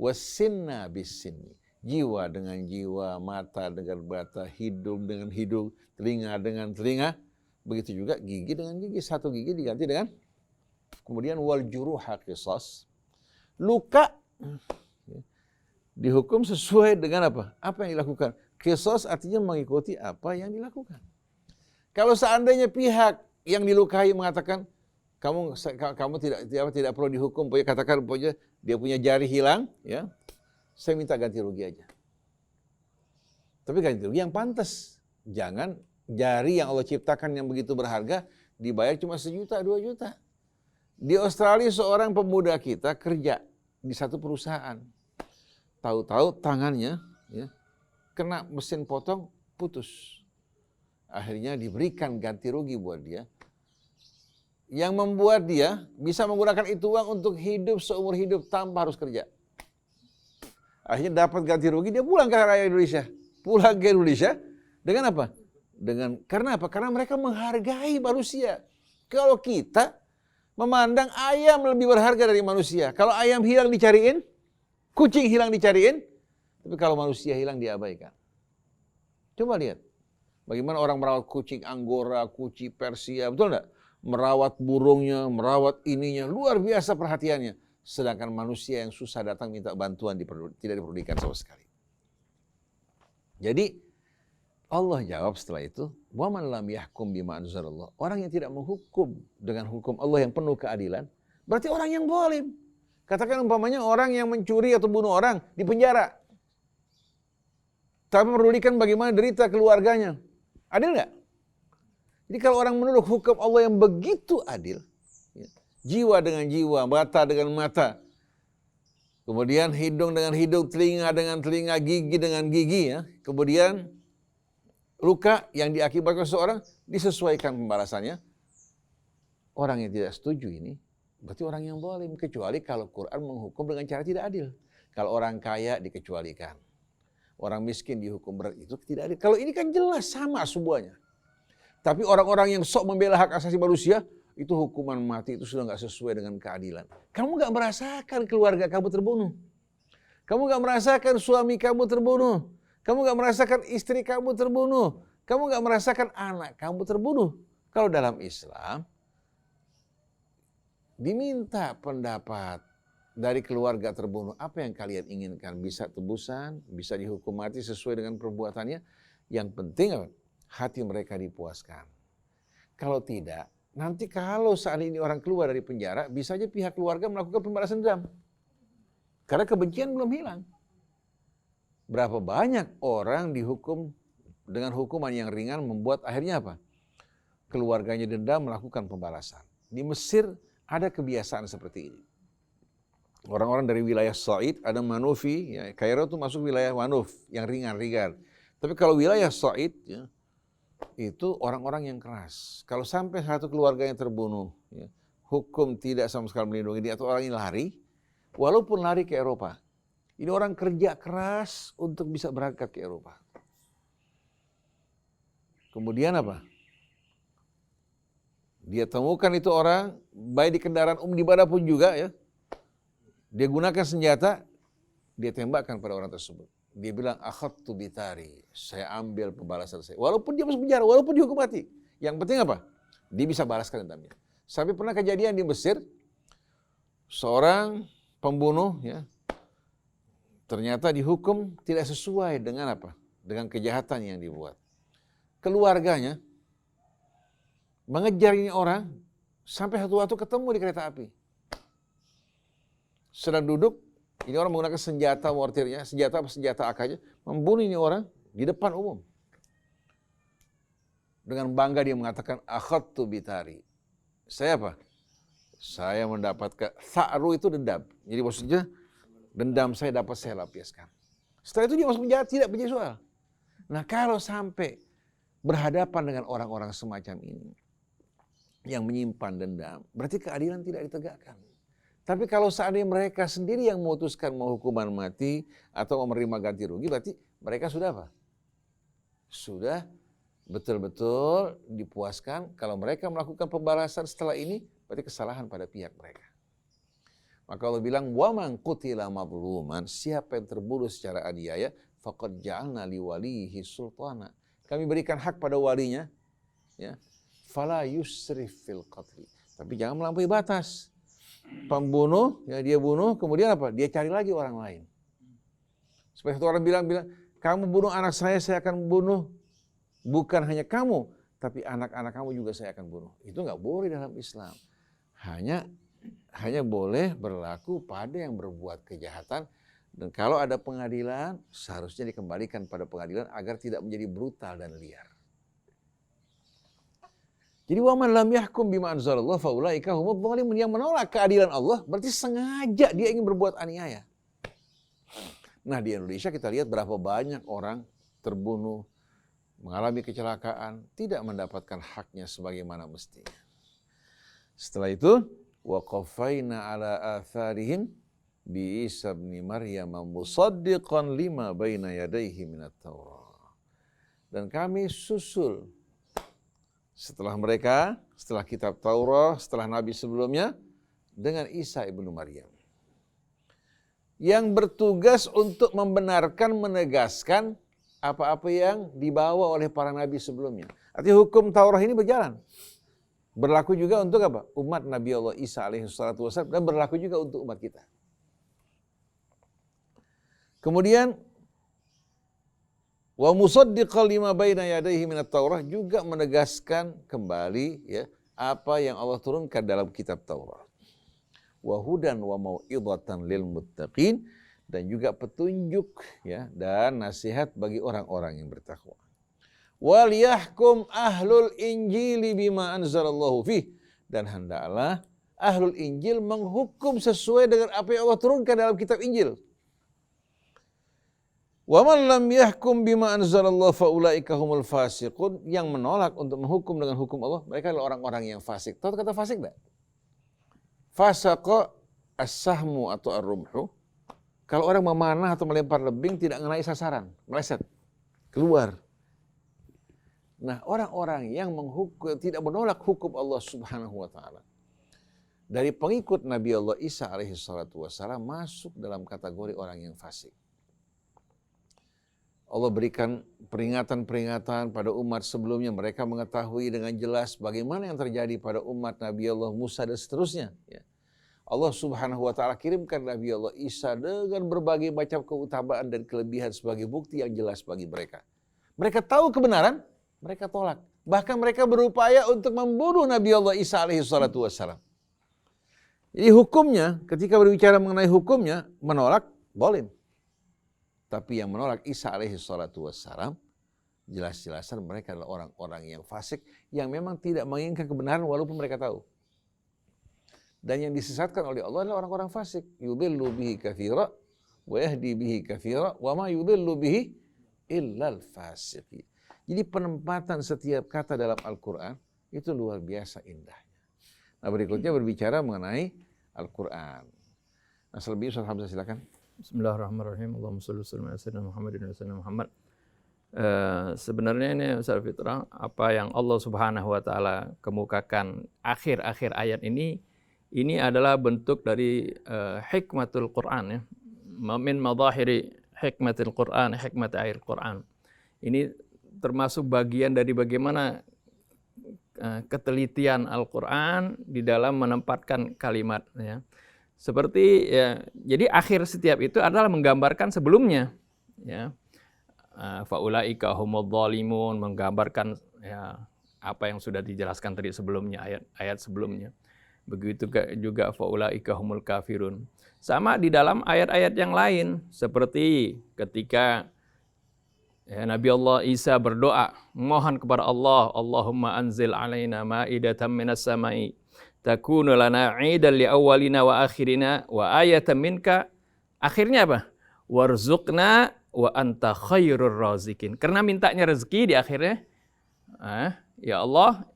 wasinna bis sinni, jiwa dengan jiwa, mata dengan mata, hidung dengan hidung, telinga dengan telinga. Begitu juga gigi dengan gigi, satu gigi diganti dengan. Kemudian wal juruha qisas, luka dihukum sesuai dengan apa? Apa yang dilakukan? Qisas artinya mengikuti apa yang dilakukan. Kalau seandainya pihak yang dilukai mengatakan kamu tidak perlu dihukum, katakan dia punya jari hilang, ya, saya minta ganti rugi aja. Tapi ganti rugi yang pantas. Jangan jari yang Allah ciptakan yang begitu berharga dibayar cuma 1 juta, 2 juta. Di Australia seorang pemuda kita kerja di satu perusahaan. Tahu-tahu tangannya, ya, kena mesin potong, putus. Akhirnya diberikan ganti rugi buat dia. Yang membuat dia bisa menggunakan itu uang untuk hidup seumur hidup tanpa harus kerja. Akhirnya dapat ganti rugi, dia pulang ke rakyat Indonesia. Pulang ke Indonesia dengan apa? Karena apa? Karena mereka menghargai manusia. Kalau kita memandang ayam lebih berharga dari manusia. Kalau ayam hilang dicariin, kucing hilang dicariin, tapi kalau manusia hilang diabaikan. Coba lihat, bagaimana orang merawat kucing Anggora, kucing Persia, betul enggak? Merawat burungnya, merawat ininya, luar biasa perhatiannya. Sedangkan manusia yang susah datang minta bantuan tidak dipedulikan sama sekali. Jadi Allah jawab setelah itu, wa man lam yahkum bima anzalallah. Orang yang tidak menghukum dengan hukum Allah yang penuh keadilan, berarti orang yang zalim. Katakan umpamanya orang yang mencuri atau bunuh orang di penjara. Tapi merugikan bagaimana derita keluarganya. Adil nggak? Jadi kalau orang menurut hukum Allah yang begitu adil, ya, jiwa dengan jiwa, mata dengan mata, kemudian hidung dengan hidung, telinga dengan telinga, gigi dengan gigi, ya, kemudian luka yang diakibatkan seseorang disesuaikan pembalasannya. Orang yang tidak setuju ini berarti orang yang zalim, kecuali kalau Quran menghukum dengan cara tidak adil. Kalau orang kaya dikecualikan, orang miskin dihukum berat, itu tidak adil. Kalau ini kan jelas sama semuanya. Tapi orang-orang yang sok membela hak asasi manusia, itu hukuman mati itu sudah nggak sesuai dengan keadilan. Kamu nggak merasakan keluarga kamu terbunuh. Kamu nggak merasakan suami kamu terbunuh. Kamu nggak merasakan istri kamu terbunuh. Kamu nggak merasakan anak kamu terbunuh. Kalau dalam Islam, diminta pendapat dari keluarga terbunuh. Apa yang kalian inginkan? Bisa tebusan, bisa dihukum mati sesuai dengan perbuatannya. Yang penting apa? Hati mereka dipuaskan. Kalau tidak, nanti kalau saat ini orang keluar dari penjara, bisa saja pihak keluarga melakukan pembalasan dendam. Karena kebencian belum hilang. Berapa banyak orang dihukum dengan hukuman yang ringan membuat akhirnya apa? Keluarganya dendam melakukan pembalasan. Di Mesir ada kebiasaan seperti ini. Orang-orang dari wilayah Sa'id, ada Manufi, ya, Kairo itu masuk wilayah Manuf, yang ringan-ringan. Tapi kalau wilayah Sa'id, ya, itu orang-orang yang keras. Kalau sampai satu keluarga yang terbunuh, ya, hukum tidak sama sekali melindungi dia, atau orang ini lari, walaupun lari ke Eropa, ini orang kerja keras untuk bisa berangkat ke Eropa. Kemudian apa? Dia temukan itu orang, baik di kendaraan di mana pun juga, ya. Dia gunakan senjata, dia tembakkan pada orang tersebut. Dia bilang, akhadtu bitari, saya ambil pembalasan saya. Walaupun dia masuk penjara, walaupun dihukum mati. Yang penting apa? Dia bisa balaskan dendamnya. Sampai pernah kejadian di Mesir, seorang pembunuh, ya, ternyata dihukum tidak sesuai dengan apa? Dengan kejahatan yang dibuat. Keluarganya mengejar ini orang, sampai satu waktu ketemu di kereta api. Sedang duduk, ini orang menggunakan senjata mortirnya, senjata AK-nya, membunuh ini orang di depan umum. Dengan bangga dia mengatakan, akhadtu bitari. Saya apa? Saya mendapatkan, sa'ru itu dendam. Jadi maksudnya, dendam saya dapat saya lampiaskan. Setelah itu dia masuk penjara, tidak punya soal. Nah kalau sampai berhadapan dengan orang-orang semacam ini, yang menyimpan dendam, berarti keadilan tidak ditegakkan. Tapi kalau seandainya mereka sendiri yang memutuskan mau hukuman mati atau menerima ganti rugi, berarti mereka sudah apa? Sudah betul-betul dipuaskan. Kalau mereka melakukan pembalasan setelah ini, berarti kesalahan pada pihak mereka. Maka Allah bilang, wa man qutila mazluman, siapa yang terbunuh secara aniaya, faqad ja'alna liwalihi sultana. Kami berikan hak pada walinya, ya. Fala yusrif fil qatli. Tapi jangan melampaui batas. Pembunuh, ya dia bunuh, kemudian apa? Dia cari lagi orang lain. Supaya satu orang bilang, kamu bunuh anak saya akan bunuh. Bukan hanya kamu, tapi anak-anak kamu juga saya akan bunuh. Itu nggak boleh dalam Islam. Hanya boleh berlaku pada yang berbuat kejahatan. Dan kalau ada pengadilan, seharusnya dikembalikan pada pengadilan agar tidak menjadi brutal dan liar. Jadi wa man lam yahkum bima anzalallah fa ulaika humudz zalimun, yang menolak keadilan Allah berarti sengaja dia ingin berbuat aniaya. Nah, di Indonesia kita lihat berapa banyak orang terbunuh, mengalami kecelakaan, tidak mendapatkan haknya sebagaimana mestinya. Setelah itu, wa qafaina ala atharihim bi Isa ibn Maryam musaddiqan lima baina yadayhi minat Taurat. Dan kami susul setelah kitab Taurat, setelah Nabi sebelumnya, dengan Isa ibnu Maryam. Yang bertugas untuk membenarkan, menegaskan apa-apa yang dibawa oleh para Nabi sebelumnya. Artinya hukum Taurat ini berjalan. Berlaku juga untuk apa? Umat Nabi Allah Isa alaihi salatu wassalam, dan berlaku juga untuk umat kita. Kemudian, wa musaddiqan lima baina yadayhi minat Taurah, juga menegaskan kembali, ya, apa yang Allah turunkan dalam kitab Taurat. Wa hudan wa mau'izatan lil muttaqin, dan juga petunjuk, ya, dan nasihat bagi orang-orang yang bertakwa. Wal yahkum ahlul injili bima anzalallahu fih, dan hendaklah ahlul Injil menghukum sesuai dengan apa yang Allah turunkan dalam kitab Injil. Wa man lam yahkum bima anzalallahu fa ulaika humul fasiqun, yang menolak untuk menghukum dengan hukum Allah, mereka adalah orang-orang yang fasik. Tahu kata fasik enggak? Fasaqa as-sahmu atau ar-rumhu. Kalau orang memanah atau melempar lebing tidak mengenai sasaran, meleset keluar. Nah, orang-orang yang tidak menolak hukum Allah Subhanahu wa taala dari pengikut Nabi Allah Isa alaihi salatu wassalam masuk dalam kategori orang yang fasik. Allah berikan peringatan-peringatan pada umat sebelumnya. Mereka mengetahui dengan jelas bagaimana yang terjadi pada umat Nabi Allah Musa dan seterusnya. Ya. Allah Subhanahu wa ta'ala kirimkan Nabi Allah Isa dengan berbagai macam keutamaan dan kelebihan sebagai bukti yang jelas bagi mereka. Mereka tahu kebenaran, mereka tolak. Bahkan mereka berupaya untuk membunuh Nabi Allah Isa alaihi salatu wassalam. Jadi hukumnya, ketika berbicara mengenai hukumnya, menolak, zalim. Tapi yang menolak Isa alaihi salatu wassalam, jelas-jelasan mereka adalah orang-orang yang fasik, yang memang tidak menginginkan kebenaran walaupun mereka tahu. Dan yang disesatkan oleh Allah adalah orang-orang fasik. Yudhillu bihi katsira wa yahdi bihi katsira wa ma yudhillu bihi illal fasiqin. Jadi penempatan setiap kata dalam Al-Quran itu luar biasa indahnya. Nah, berikutnya berbicara mengenai Al-Quran. Nah, selebihnya Ustaz Hamzah silakan. Bismillahirrahmanirrahim. Allahumma shalli wa sallim ala sayyidina Muhammadin wa sallam Muhammad. Sebenarnya ini Ustaz Fitra, apa yang Allah Subhanahu wa taala kemukakan akhir-akhir ayat ini adalah bentuk dari hikmatul Quran ya. Min madahiri hikmatul Quran, hikmat ayat Quran. Ini termasuk bagian dari bagaimana ketelitian Al-Quran di dalam menempatkan kalimat ya. Seperti ya, jadi akhir setiap itu adalah menggambarkan sebelumnya ya. Faulaika humudz zalimun, menggambarkan ya apa yang sudah dijelaskan tadi sebelumnya, ayat-ayat sebelumnya. Begitu juga faulaika humul kafirun. Sama di dalam ayat-ayat yang lain seperti ketika ya, Nabi Allah Isa berdoa, mohon kepada Allah, Allahumma anzil alaina ma'idatan minas sama'i takunu lana 'idan li awwalina wa akhirina wa ayatan minka. Akhirnya apa? Warzuqna wa anta khairur razikin. Karena mintanya rezeki di akhirnya, ya Allah,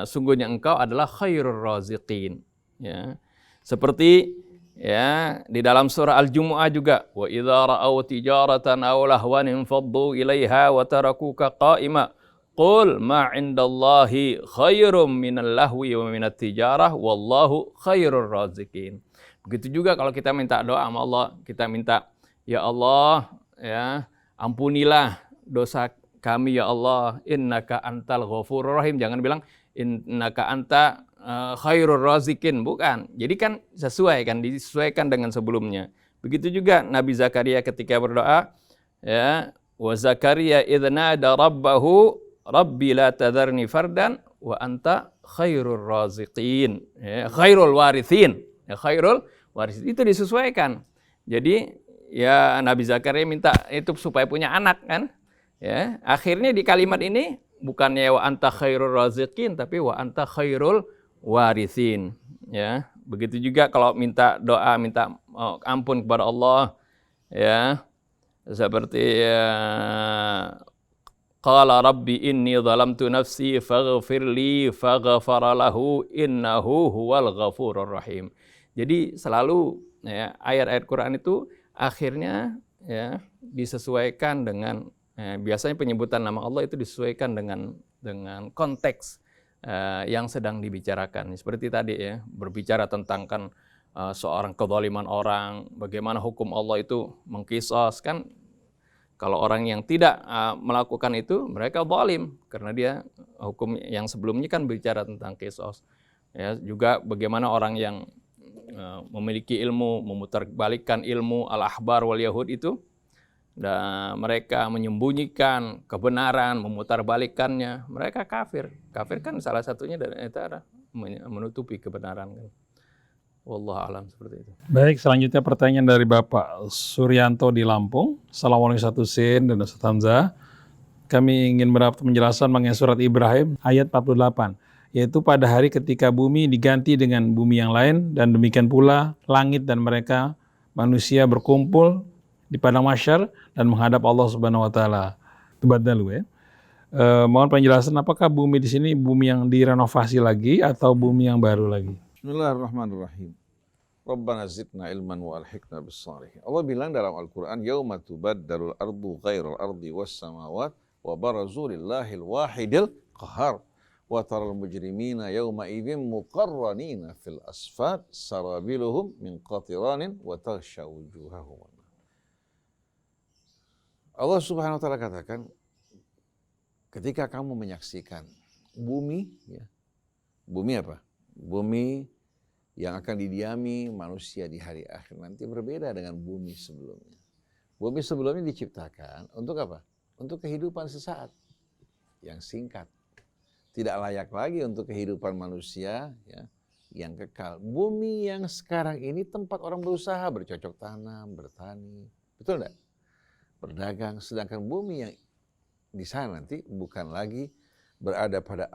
sungguhnya engkau adalah khairur razikin. Ya. Seperti ya di dalam surah Al-Jumu'ah juga, wa idza ra'aw tijaratan aw lahwan infaddu ilaiha wa tarakuka qa'ima qul ma 'indallahi khairum minal lahwi wa minat tijarah wallahu khairur razikin. Begitu juga kalau kita minta doa sama Allah, kita minta, ya Allah, ya ampunilah dosa kami ya Allah, innaka antal ghafurur rahim. Jangan bilang innaka anta khairur razikin, bukan. Jadi kan sesuai kan, disesuaikan dengan sebelumnya. Begitu juga Nabi Zakaria ketika berdoa, ya wa Zakaria idznada rabbahu rabbi la tadharni fardan wa anta khairur raziqin, ya, khairul warithin, ya, khairul warithin itu disesuaikan. Jadi ya Nabi Zakaria minta itu supaya punya anak kan. Ya, akhirnya di kalimat ini bukannya wa anta khairul raziqin tapi wa anta khairul warithin. Ya, begitu juga kalau minta doa, minta ampun kepada Allah ya. Seperti qala rabbi inni zalamtu nafsi faghfirli faghfara lahu innahu huwal ghafurur rahim. Jadi selalu ya ayat-ayat Quran itu akhirnya ya disesuaikan dengan biasanya penyebutan nama Allah itu disesuaikan dengan konteks yang sedang dibicarakan. Seperti tadi ya, berbicara tentang kan seorang kezaliman orang, bagaimana hukum Allah itu mengqisas kan. Kalau orang yang tidak melakukan itu, mereka zalim karena dia hukum yang sebelumnya kan bicara tentang qisas. Ya, juga bagaimana orang yang memiliki ilmu, memutarbalikkan ilmu al-ahbar wal yahud itu, dan mereka menyembunyikan kebenaran, memutarbalikkannya, mereka kafir. Kafir kan salah satunya dari itu menutupi kebenaran. Wallahu a'lam, seperti itu. Baik, selanjutnya pertanyaan dari Bapak Suryanto di Lampung. Assalamualaikum Ustaz Husein dan Ustaz Hamzah. Kami ingin mendapat penjelasan mengenai surat Ibrahim ayat 48. Yaitu pada hari ketika bumi diganti dengan bumi yang lain, dan demikian pula langit dan mereka manusia berkumpul di padang mahsyar dan menghadap Allah Subhanahu wa taala. Tubaddalu ya. Mohon penjelasan, apakah bumi di sini bumi yang direnovasi lagi atau bumi yang baru lagi? Bismillahirrahmanirrahim. Rabbana zidna ilman wa alhiqna bis salihin. Allah bilang dalam Al-Qur'an, yauma tubaddalul ardu ghairal ardi was samawat wa barazu lillahil wahidil qahar. Wa taral mujrimina yawma idzin muqarranina fil asfad sarabiluhum min qatiranin wa taghsha wujuhahum. Allah Subhanahu wa taala katakan, ketika kamu menyaksikan bumi ya. Bumi apa? Bumi yang akan didiami manusia di hari akhir nanti berbeda dengan bumi sebelumnya. Bumi sebelumnya diciptakan untuk apa? Untuk kehidupan sesaat yang singkat. Tidak layak lagi untuk kehidupan manusia ya, yang kekal. Bumi yang sekarang ini tempat orang berusaha, bercocok tanam, bertani. Betul enggak? Berdagang. Sedangkan bumi yang di sana nanti bukan lagi berada pada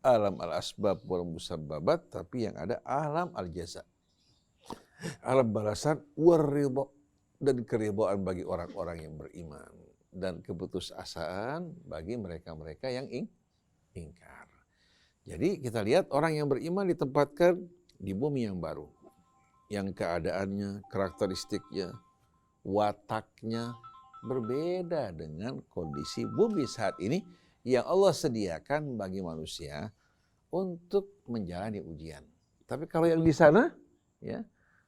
alam al-asbab wal musabbabat, tapi yang ada alam al-jaza. Alam balasan war ridha, dan keridhaan bagi orang-orang yang beriman, dan keputusasaan bagi mereka-mereka yang ingkar. Jadi kita lihat orang yang beriman ditempatkan di bumi yang baru, yang keadaannya, karakteristiknya, wataknya berbeda dengan kondisi bumi saat ini yang Allah sediakan bagi manusia untuk menjalani ujian. Tapi kalau yang di sana, ya,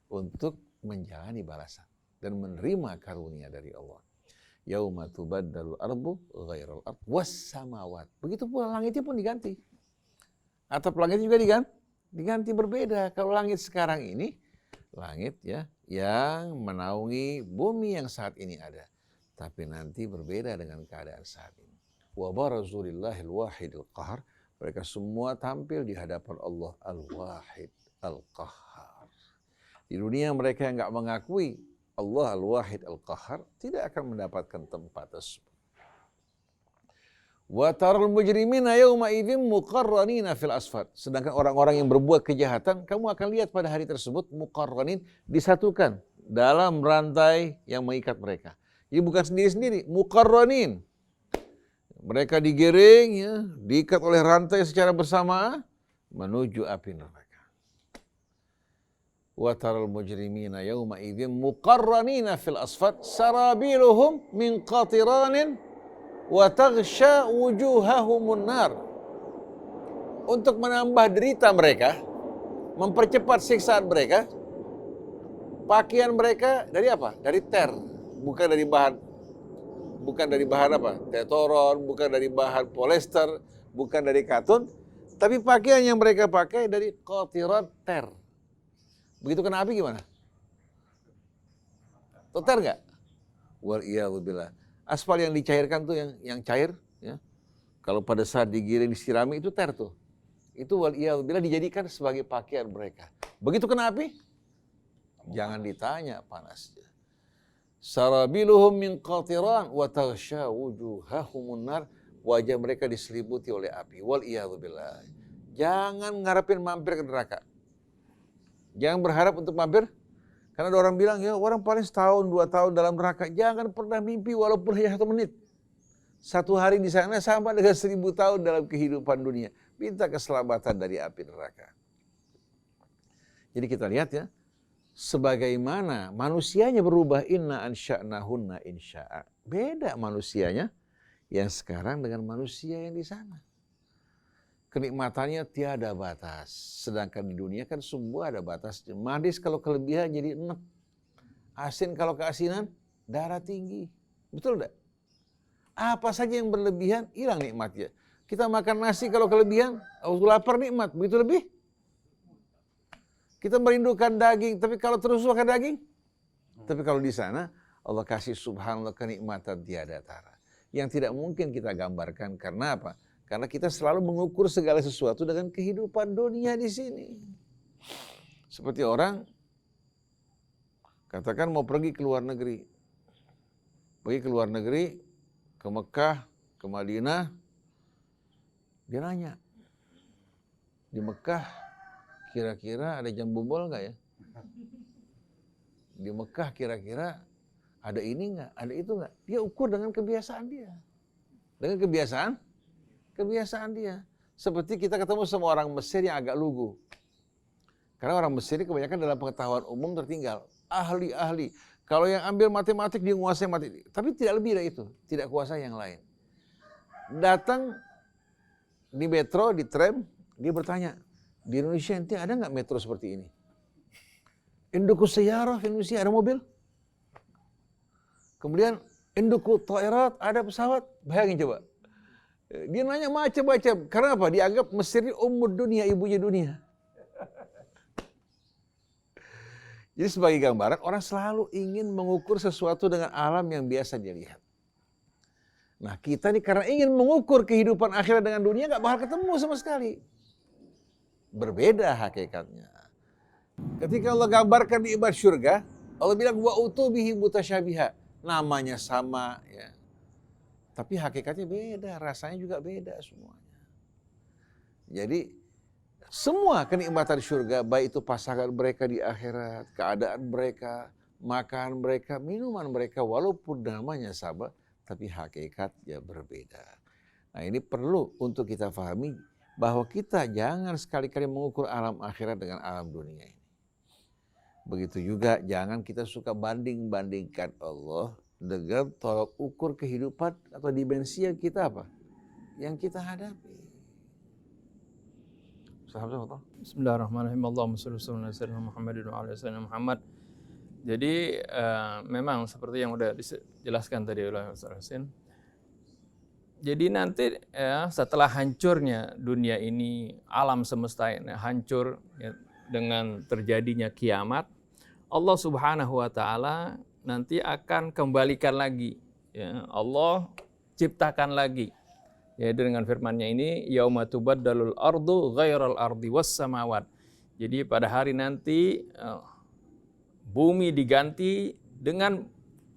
untuk menjalani balasan dan menerima karunia dari Allah. Yauma tubaddalu ardu ghairal ard was samawat. Begitu pula langitnya pun diganti. Atap langit juga diganti berbeda. Kalau langit sekarang ini, langit ya yang menaungi bumi yang saat ini ada. Tapi nanti berbeda dengan keadaan saat ini. Wa barazu lillahil wahidil qahar. Mereka semua tampil di hadapan Allah al-wahid al-qahar. Di dunia mereka yang enggak mengakui Allah al-wahid al-qahar tidak akan mendapatkan tempat tersebut. Wa taral mujrimina yawma idzin muqarranina fil asfad. Sedangkan orang-orang yang berbuat kejahatan, kamu akan lihat pada hari tersebut muqarranin, disatukan dalam rantai yang mengikat mereka. Jadi bukan sendiri-sendiri, muqarranin. Mereka digiring, ya, diikat oleh rantai secara bersamaan menuju api neraka. Wa taral mujrimina yawma idzin muqarranina fil asfad sarabiluhum min qatiranin wa taghsha wujuhahumun nar. Untuk menambah derita mereka, mempercepat siksaan mereka, pakaian mereka dari apa? Dari ter, bukan dari bahan apa? Tetoron, bukan dari bahan polyester, bukan dari katun, tapi pakaian yang mereka pakai dari qatiran, ter. Begitu kena api gimana? Ter nggak? Wal iyadzubillah. Aspal yang dicairkan tuh yang cair, ya. Kalau pada saat digiring disirami itu ter tuh. Itu wal iyadzubillah dijadikan sebagai pakaian mereka. Begitu kena api, jangan ditanya panasnya. Sarabiluhum min qatiran wa taghsha wujuhahumun nar. Wajah mereka diselimuti oleh api. Wal iyadzubillah. Jangan ngarepin mampir ke neraka. Jangan berharap untuk mampir. Karena ada orang bilang, ya orang paling setahun, 2 tahun dalam neraka. Jangan pernah mimpi walaupun hanya 1 menit. 1 hari di sana sama dengan 1000 tahun dalam kehidupan dunia. Minta keselamatan dari api neraka. Jadi kita lihat ya, sebagaimana manusianya berubah, inna ansha'nahunna insya'a. Beda manusianya yang sekarang dengan manusia yang di sana. Kenikmatannya tiada batas. Sedangkan di dunia kan semua ada batasnya. Manis kalau kelebihan jadi enek. Asin kalau keasinan, darah tinggi. Betul enggak? Apa saja yang berlebihan, hilang nikmatnya. Kita makan nasi kalau kelebihan, waktu lapar nikmat. Begitu lebih, kita merindukan daging, tapi kalau terus makan daging, tapi kalau di sana Allah kasih subhanallah kenikmatan tiada tara yang tidak mungkin kita gambarkan. Karena apa? Karena kita selalu mengukur segala sesuatu dengan kehidupan dunia di sini. Seperti orang katakan mau pergi ke luar negeri, pergi ke luar negeri, ke Mekah, ke Madinah, dia nanya, di Mekah kira-kira ada jambu bol nggak ya? Di Mekah kira-kira ada ini nggak? Ada itu nggak? Dia ukur dengan kebiasaan dia. Dengan kebiasaan dia. Seperti kita ketemu sama orang Mesir yang agak lugu. Karena orang Mesir kebanyakan dalam pengetahuan umum tertinggal. Ahli-ahli. Kalau yang ambil matematik dia menguasai matematik. Tapi tidak lebih dari itu. Tidak kuasai yang lain. Datang di metro, di tram, dia bertanya, di Indonesia nanti ada nggak metro seperti ini? Induku sayarah, di Indonesia ada mobil. Kemudian induku ta'irat, ada pesawat. Bayangin coba. Dia nanya macam-macam. Karena apa? Dianggap Mesir ini ummud dunia, ibunya dunia. Jadi sebagai gambaran, orang selalu ingin mengukur sesuatu dengan alam yang biasa dia lihat. Nah kita nih karena ingin mengukur kehidupan akhirat dengan dunia, nggak bakal ketemu sama sekali. Berbeda hakikatnya. Ketika Allah gambarkan nikmat surga, Allah bilang wa utubihi mutasyabiha. Namanya sama, ya. Tapi hakikatnya beda, rasanya juga beda semuanya. Jadi semua kenikmatan surga, baik itu pasangan mereka di akhirat, keadaan mereka, makan mereka, minuman mereka, walaupun namanya sama, tapi hakikatnya berbeda. Nah ini perlu untuk kita pahami bahwa kita jangan sekali-kali mengukur alam akhirat dengan alam dunia ini. Begitu juga jangan kita suka banding-bandingkan Allah dengan tolak ukur kehidupan atau dimensi yang kita apa? Yang kita hadapi. Bismillahirrahmanirrahim. Allahumma shalli ala sayyidina Muhammadin wa ala sayyidina Muhammad. Jadi memang seperti yang udah dijelaskan tadi oleh Ustaz Husin. Jadi nanti setelah hancurnya dunia ini, alam semesta ini hancur ya, dengan terjadinya kiamat, Allah Subhanahu wa taala nanti akan kembalikan lagi ya, Allah ciptakan lagi. Yaitu dengan firman-Nya ini, yauma tubaddalul ardu ghairal ardi was samawat. Jadi pada hari nanti bumi diganti dengan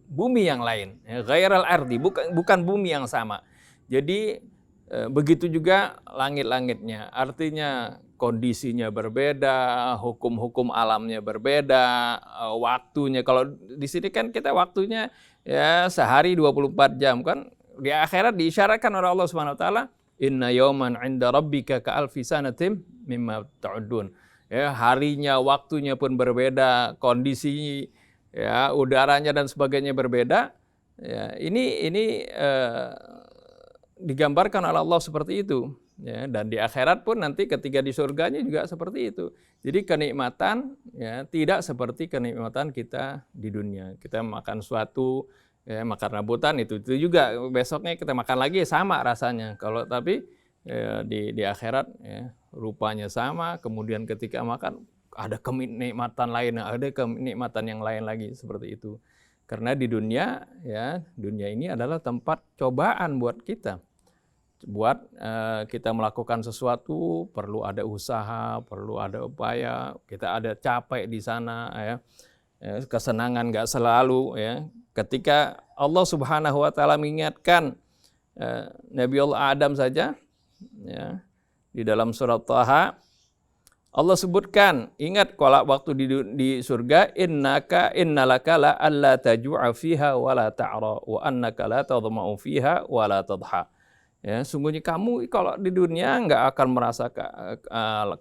bumi yang lain, ya, ghairal ardi, bukan bumi yang sama. Jadi begitu juga langit-langitnya. Artinya kondisinya berbeda, hukum-hukum alamnya berbeda, waktunya. Kalau di sini kan kita waktunya ya sehari 24 jam kan. Di akhirat diisyaratkan oleh Allah Subhanahu wa taala, inna yawman 'inda rabbika ka'alfi sanatin mimma ta'udun. Ya, harinya, waktunya pun berbeda, kondisi ya udaranya dan sebagainya berbeda. Ya, ini digambarkan oleh Allah seperti itu. Ya, dan di akhirat pun nanti ketika di surganya juga seperti itu. Jadi kenikmatan ya tidak seperti kenikmatan kita di dunia. Kita makan suatu ya, makan rambutan itu juga besoknya kita makan lagi sama rasanya. Kalau tapi ya, di akhirat ya, rupanya sama. Kemudian ketika makan ada kenikmatan lain, ada kenikmatan yang lain lagi seperti itu. Karena di dunia ya, dunia ini adalah tempat cobaan buat kita. Buat kita melakukan sesuatu perlu ada usaha, perlu ada upaya, kita ada capek di sana ya. Kesenangan nggak selalu ya. Ketika Allah Subhanahu wa taala mengingatkan Nabi Allah Adam saja ya, di dalam surat Thaha Allah sebutkan, ingat kalau waktu di surga, innalaka la alla tajua fiha wa la ta'ra wa annaka la tadma'u fiha wa la tadha. Ya, sungguhnya kamu kalau di dunia nggak akan merasakan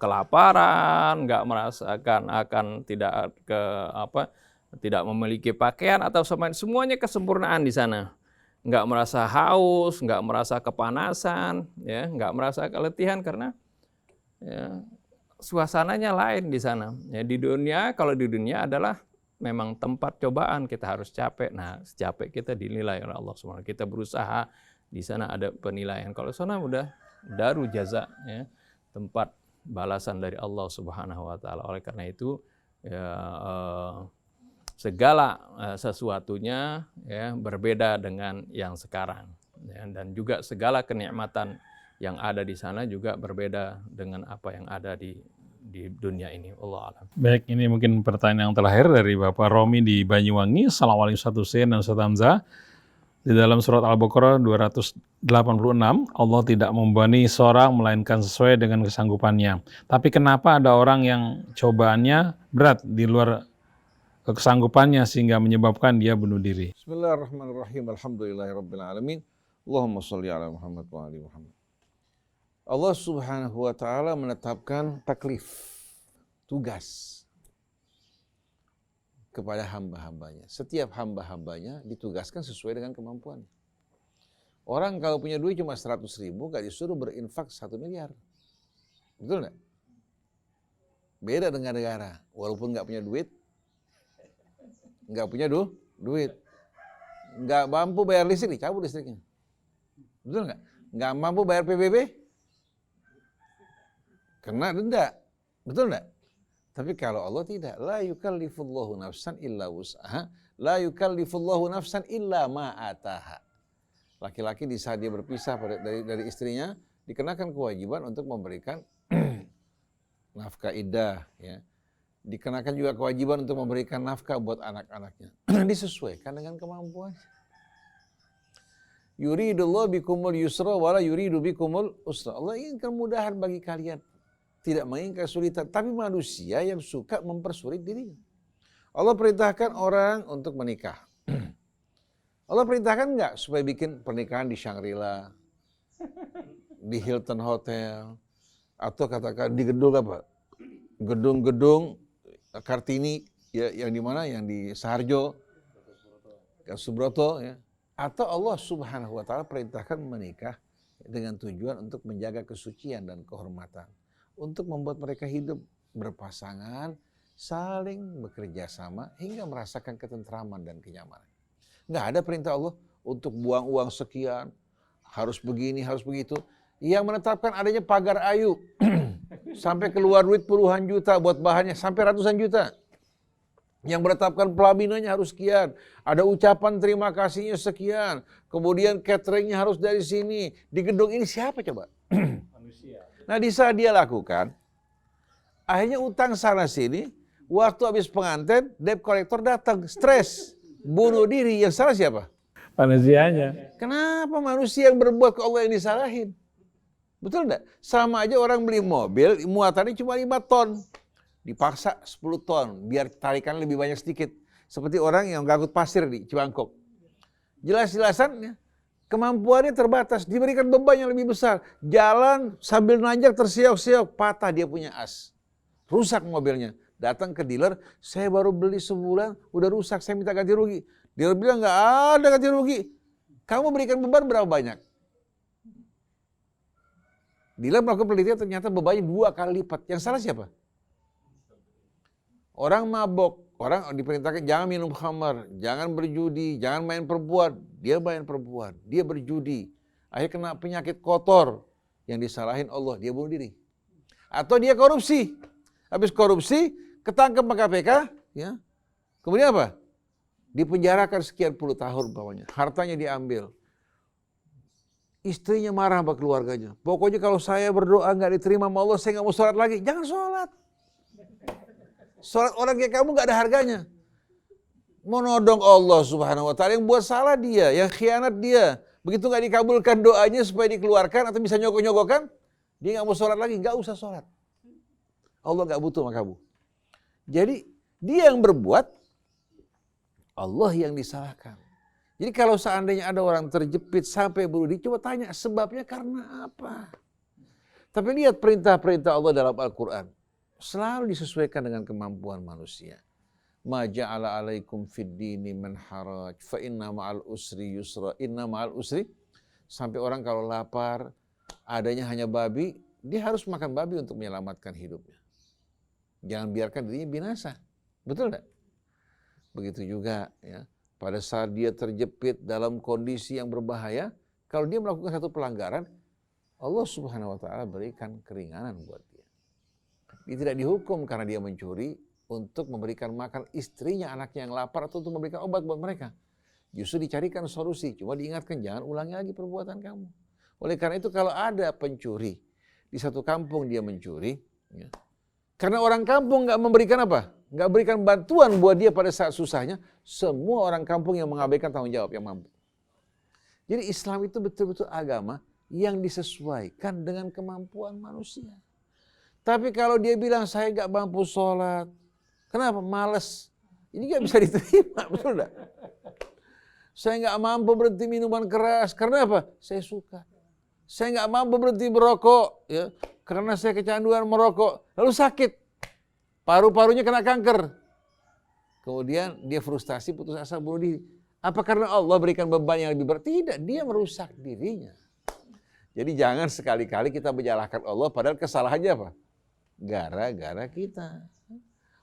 kelaparan, nggak merasakan akan tidak memiliki pakaian atau semuanya kesempurnaan di sana. Nggak merasa haus, nggak merasa kepanasan, ya, nggak merasa keletihan karena ya, suasananya lain di sana. Ya, kalau di dunia adalah memang tempat cobaan, kita harus capek. Nah, capek kita dinilai oleh Allah SWT. Kita berusaha, di sana ada penilaian. Kalau sana udah daru jaza, ya, tempat balasan dari Allah Subhanahu wa taala. Oleh karena itu ya, segala sesuatunya ya, berbeda dengan yang sekarang. Ya, dan juga segala kenikmatan yang ada di sana juga berbeda dengan apa yang ada di dunia ini. Allah alam. Baik, ini mungkin pertanyaan yang terakhir dari Bapak Romi di Banyuwangi. Assalamualaikum Ustaz Husin dan Ustaz Hamzah. Di dalam surat Al-Baqarah 286, Allah tidak membebani seorang melainkan sesuai dengan kesanggupannya. Tapi kenapa ada orang yang cobaannya berat di luar kesanggupannya sehingga menyebabkan dia bunuh diri? Bismillahirrahmanirrahim. Alhamdulillahirabbil alamin. Allahumma shalli ala Muhammad wa ali Muhammad. Allah Subhanahu wa taala menetapkan taklif, tugas kepada hamba-hambanya. Setiap hamba-hambanya ditugaskan sesuai dengan kemampuan. Orang kalau punya duit cuma 100.000, gak disuruh berinfak 1 miliar. Betul gak? Beda dengan negara. Walaupun gak punya duit, gak mampu bayar listrik, dicabut listriknya. Betul gak? Gak mampu bayar PBB, kena denda. Betul gak? Tapi kalau Allah tidak, la yukallifullahu nafsan illa wus'aha, la yukallifullahu nafsan illa ma ataha. Laki-laki di saat dia berpisah dari istrinya, dikenakan kewajiban untuk memberikan nafkah iddah, ya. Dikenakan juga kewajiban untuk memberikan nafkah buat anak-anaknya. Disesuaikan dengan kemampuan. Yuridullahu bikumul yusra wala yuridu bikumul usra. Allah inginkan kemudahan bagi kalian, tidak menginginkan kesulitan. Tapi manusia yang suka mempersulit dirinya. Allah perintahkan orang untuk menikah. Allah perintahkan enggak supaya bikin pernikahan di Shangri-La, di Hilton Hotel, atau katakan di gedung apa? Gedung-gedung Kartini, ya, yang di mana? Yang di Saharjo, Subroto, ya. Atau Allah Subhanahu wa Ta'ala perintahkan menikah dengan tujuan untuk menjaga kesucian dan kehormatan, untuk membuat mereka hidup berpasangan, saling bekerja sama hingga merasakan ketentraman dan kenyamanan. Nggak ada perintah Allah untuk buang uang sekian, harus begini, harus begitu. Yang menetapkan adanya pagar ayu sampai keluar duit puluhan juta buat bahannya, sampai ratusan juta. Yang menetapkan pelaminannya harus sekian, ada ucapan terima kasihnya sekian, kemudian cateringnya harus dari sini, di gedung ini siapa coba? Manusia. Nah di saat dia lakukan, akhirnya utang sana sini, waktu habis pengantin, debt collector datang, stres, bunuh diri, yang salah siapa? Manusianya. Kenapa manusia yang berbuat ke Allah yang disalahin? Betul enggak? Sama aja orang beli mobil, muatannya cuma 5 ton. Dipaksa 10 ton, biar tarikan lebih banyak sedikit. Seperti orang yang ngangkut pasir di Cibangkok. Jelas-jelasan kemampuannya terbatas, diberikan beban yang lebih besar. Jalan sambil nanjak terseok-seok, patah dia punya as. Rusak mobilnya. Datang ke dealer, saya baru beli sebulan, udah rusak, saya minta ganti rugi. Dealer bilang nggak ada ganti rugi. Kamu berikan beban berapa banyak? Dealer melakukan penelitian, ternyata bebannya 2 kali lipat. Yang salah siapa? Orang mabok, orang diperintahkan jangan minum khamar, jangan berjudi, jangan main perempuan. Dia main perempuan, dia berjudi. Akhirnya kena penyakit kotor, yang disalahin Allah, dia bunuh diri. Atau dia korupsi. Habis korupsi, ketangkep sama KPK, ya. Kemudian apa? Dipenjarakan sekian puluh tahun umpamanya, hartanya diambil. Istrinya marah sama keluarganya. Pokoknya kalau saya berdoa nggak diterima sama Allah, saya nggak mau sholat lagi. Jangan sholat. Sholat orang kayak kamu gak ada harganya. Menodong Allah Subhanahu wa Ta'ala, yang buat salah dia, yang khianat dia. Begitu gak dikabulkan doanya supaya dikeluarkan atau bisa nyogok-nyogokan, dia gak mau sholat lagi, gak usah sholat. Allah gak butuh sama kamu. Jadi dia yang berbuat, Allah yang disalahkan. Jadi kalau seandainya ada orang terjepit sampai bunuh diri, coba tanya sebabnya karena apa. Tapi lihat perintah-perintah Allah dalam Al-Quran. Selalu disesuaikan dengan kemampuan manusia. Ma ja'ala alaikum fid dini min haraj fa inna ma'al usri yusra, inna ma'al usri. Sampai orang kalau lapar, adanya hanya babi, dia harus makan babi untuk menyelamatkan hidupnya. Jangan biarkan dirinya binasa. Betul enggak? Begitu juga ya, pada saat dia terjepit dalam kondisi yang berbahaya, kalau dia melakukan satu pelanggaran, Allah Subhanahu wa Ta'ala berikan keringanan buat dia. Dia tidak dihukum karena dia mencuri untuk memberikan makan istrinya, anaknya yang lapar, atau untuk memberikan obat buat mereka. Justru dicarikan solusi, cuma diingatkan jangan ulangi lagi perbuatan kamu. Oleh karena itu kalau ada pencuri di satu kampung dia mencuri, ya, karena orang kampung nggak memberikan apa? Nggak berikan bantuan buat dia pada saat susahnya, semua orang kampung yang mengabaikan tanggung jawab yang mampu. Jadi Islam itu betul-betul agama yang disesuaikan dengan kemampuan manusia. Tapi kalau dia bilang saya nggak mampu sholat, kenapa? Males. Ini nggak bisa diterima, betul nggak? Saya nggak mampu berhenti minuman keras, karena apa? Saya suka. Saya nggak mampu berhenti merokok, ya, karena saya kecanduan merokok. Lalu sakit, paru-parunya kena kanker. Kemudian dia frustasi, putus asa, bunuh diri. Apa karena Allah berikan beban yang lebih berat? Tidak, dia merusak dirinya. Jadi jangan sekali-kali kita menyalahkan Allah, padahal kesalahannya apa? Gara-gara kita.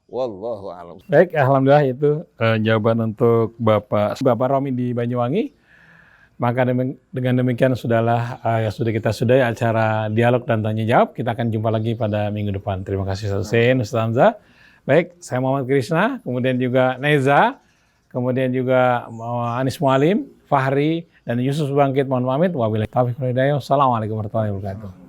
Wallahu a'lam. Baik, alhamdulillah itu jawaban untuk Bapak Romi di Banyuwangi. Maka dengan demikian sudah kita sudahi acara dialog dan tanya jawab. Kita akan jumpa lagi pada minggu depan. Terima kasih Ustaz Hussein, Ustaz Hamzah. Baik, saya Muhammad Krishna, kemudian juga Neza, kemudian juga Anis Mualim, Fahri, dan Yusuf Bangkit. Mohon pamit. Wabillahi taufiq wal hidayah. Assalamualaikum warahmatullahi wabarakatuh.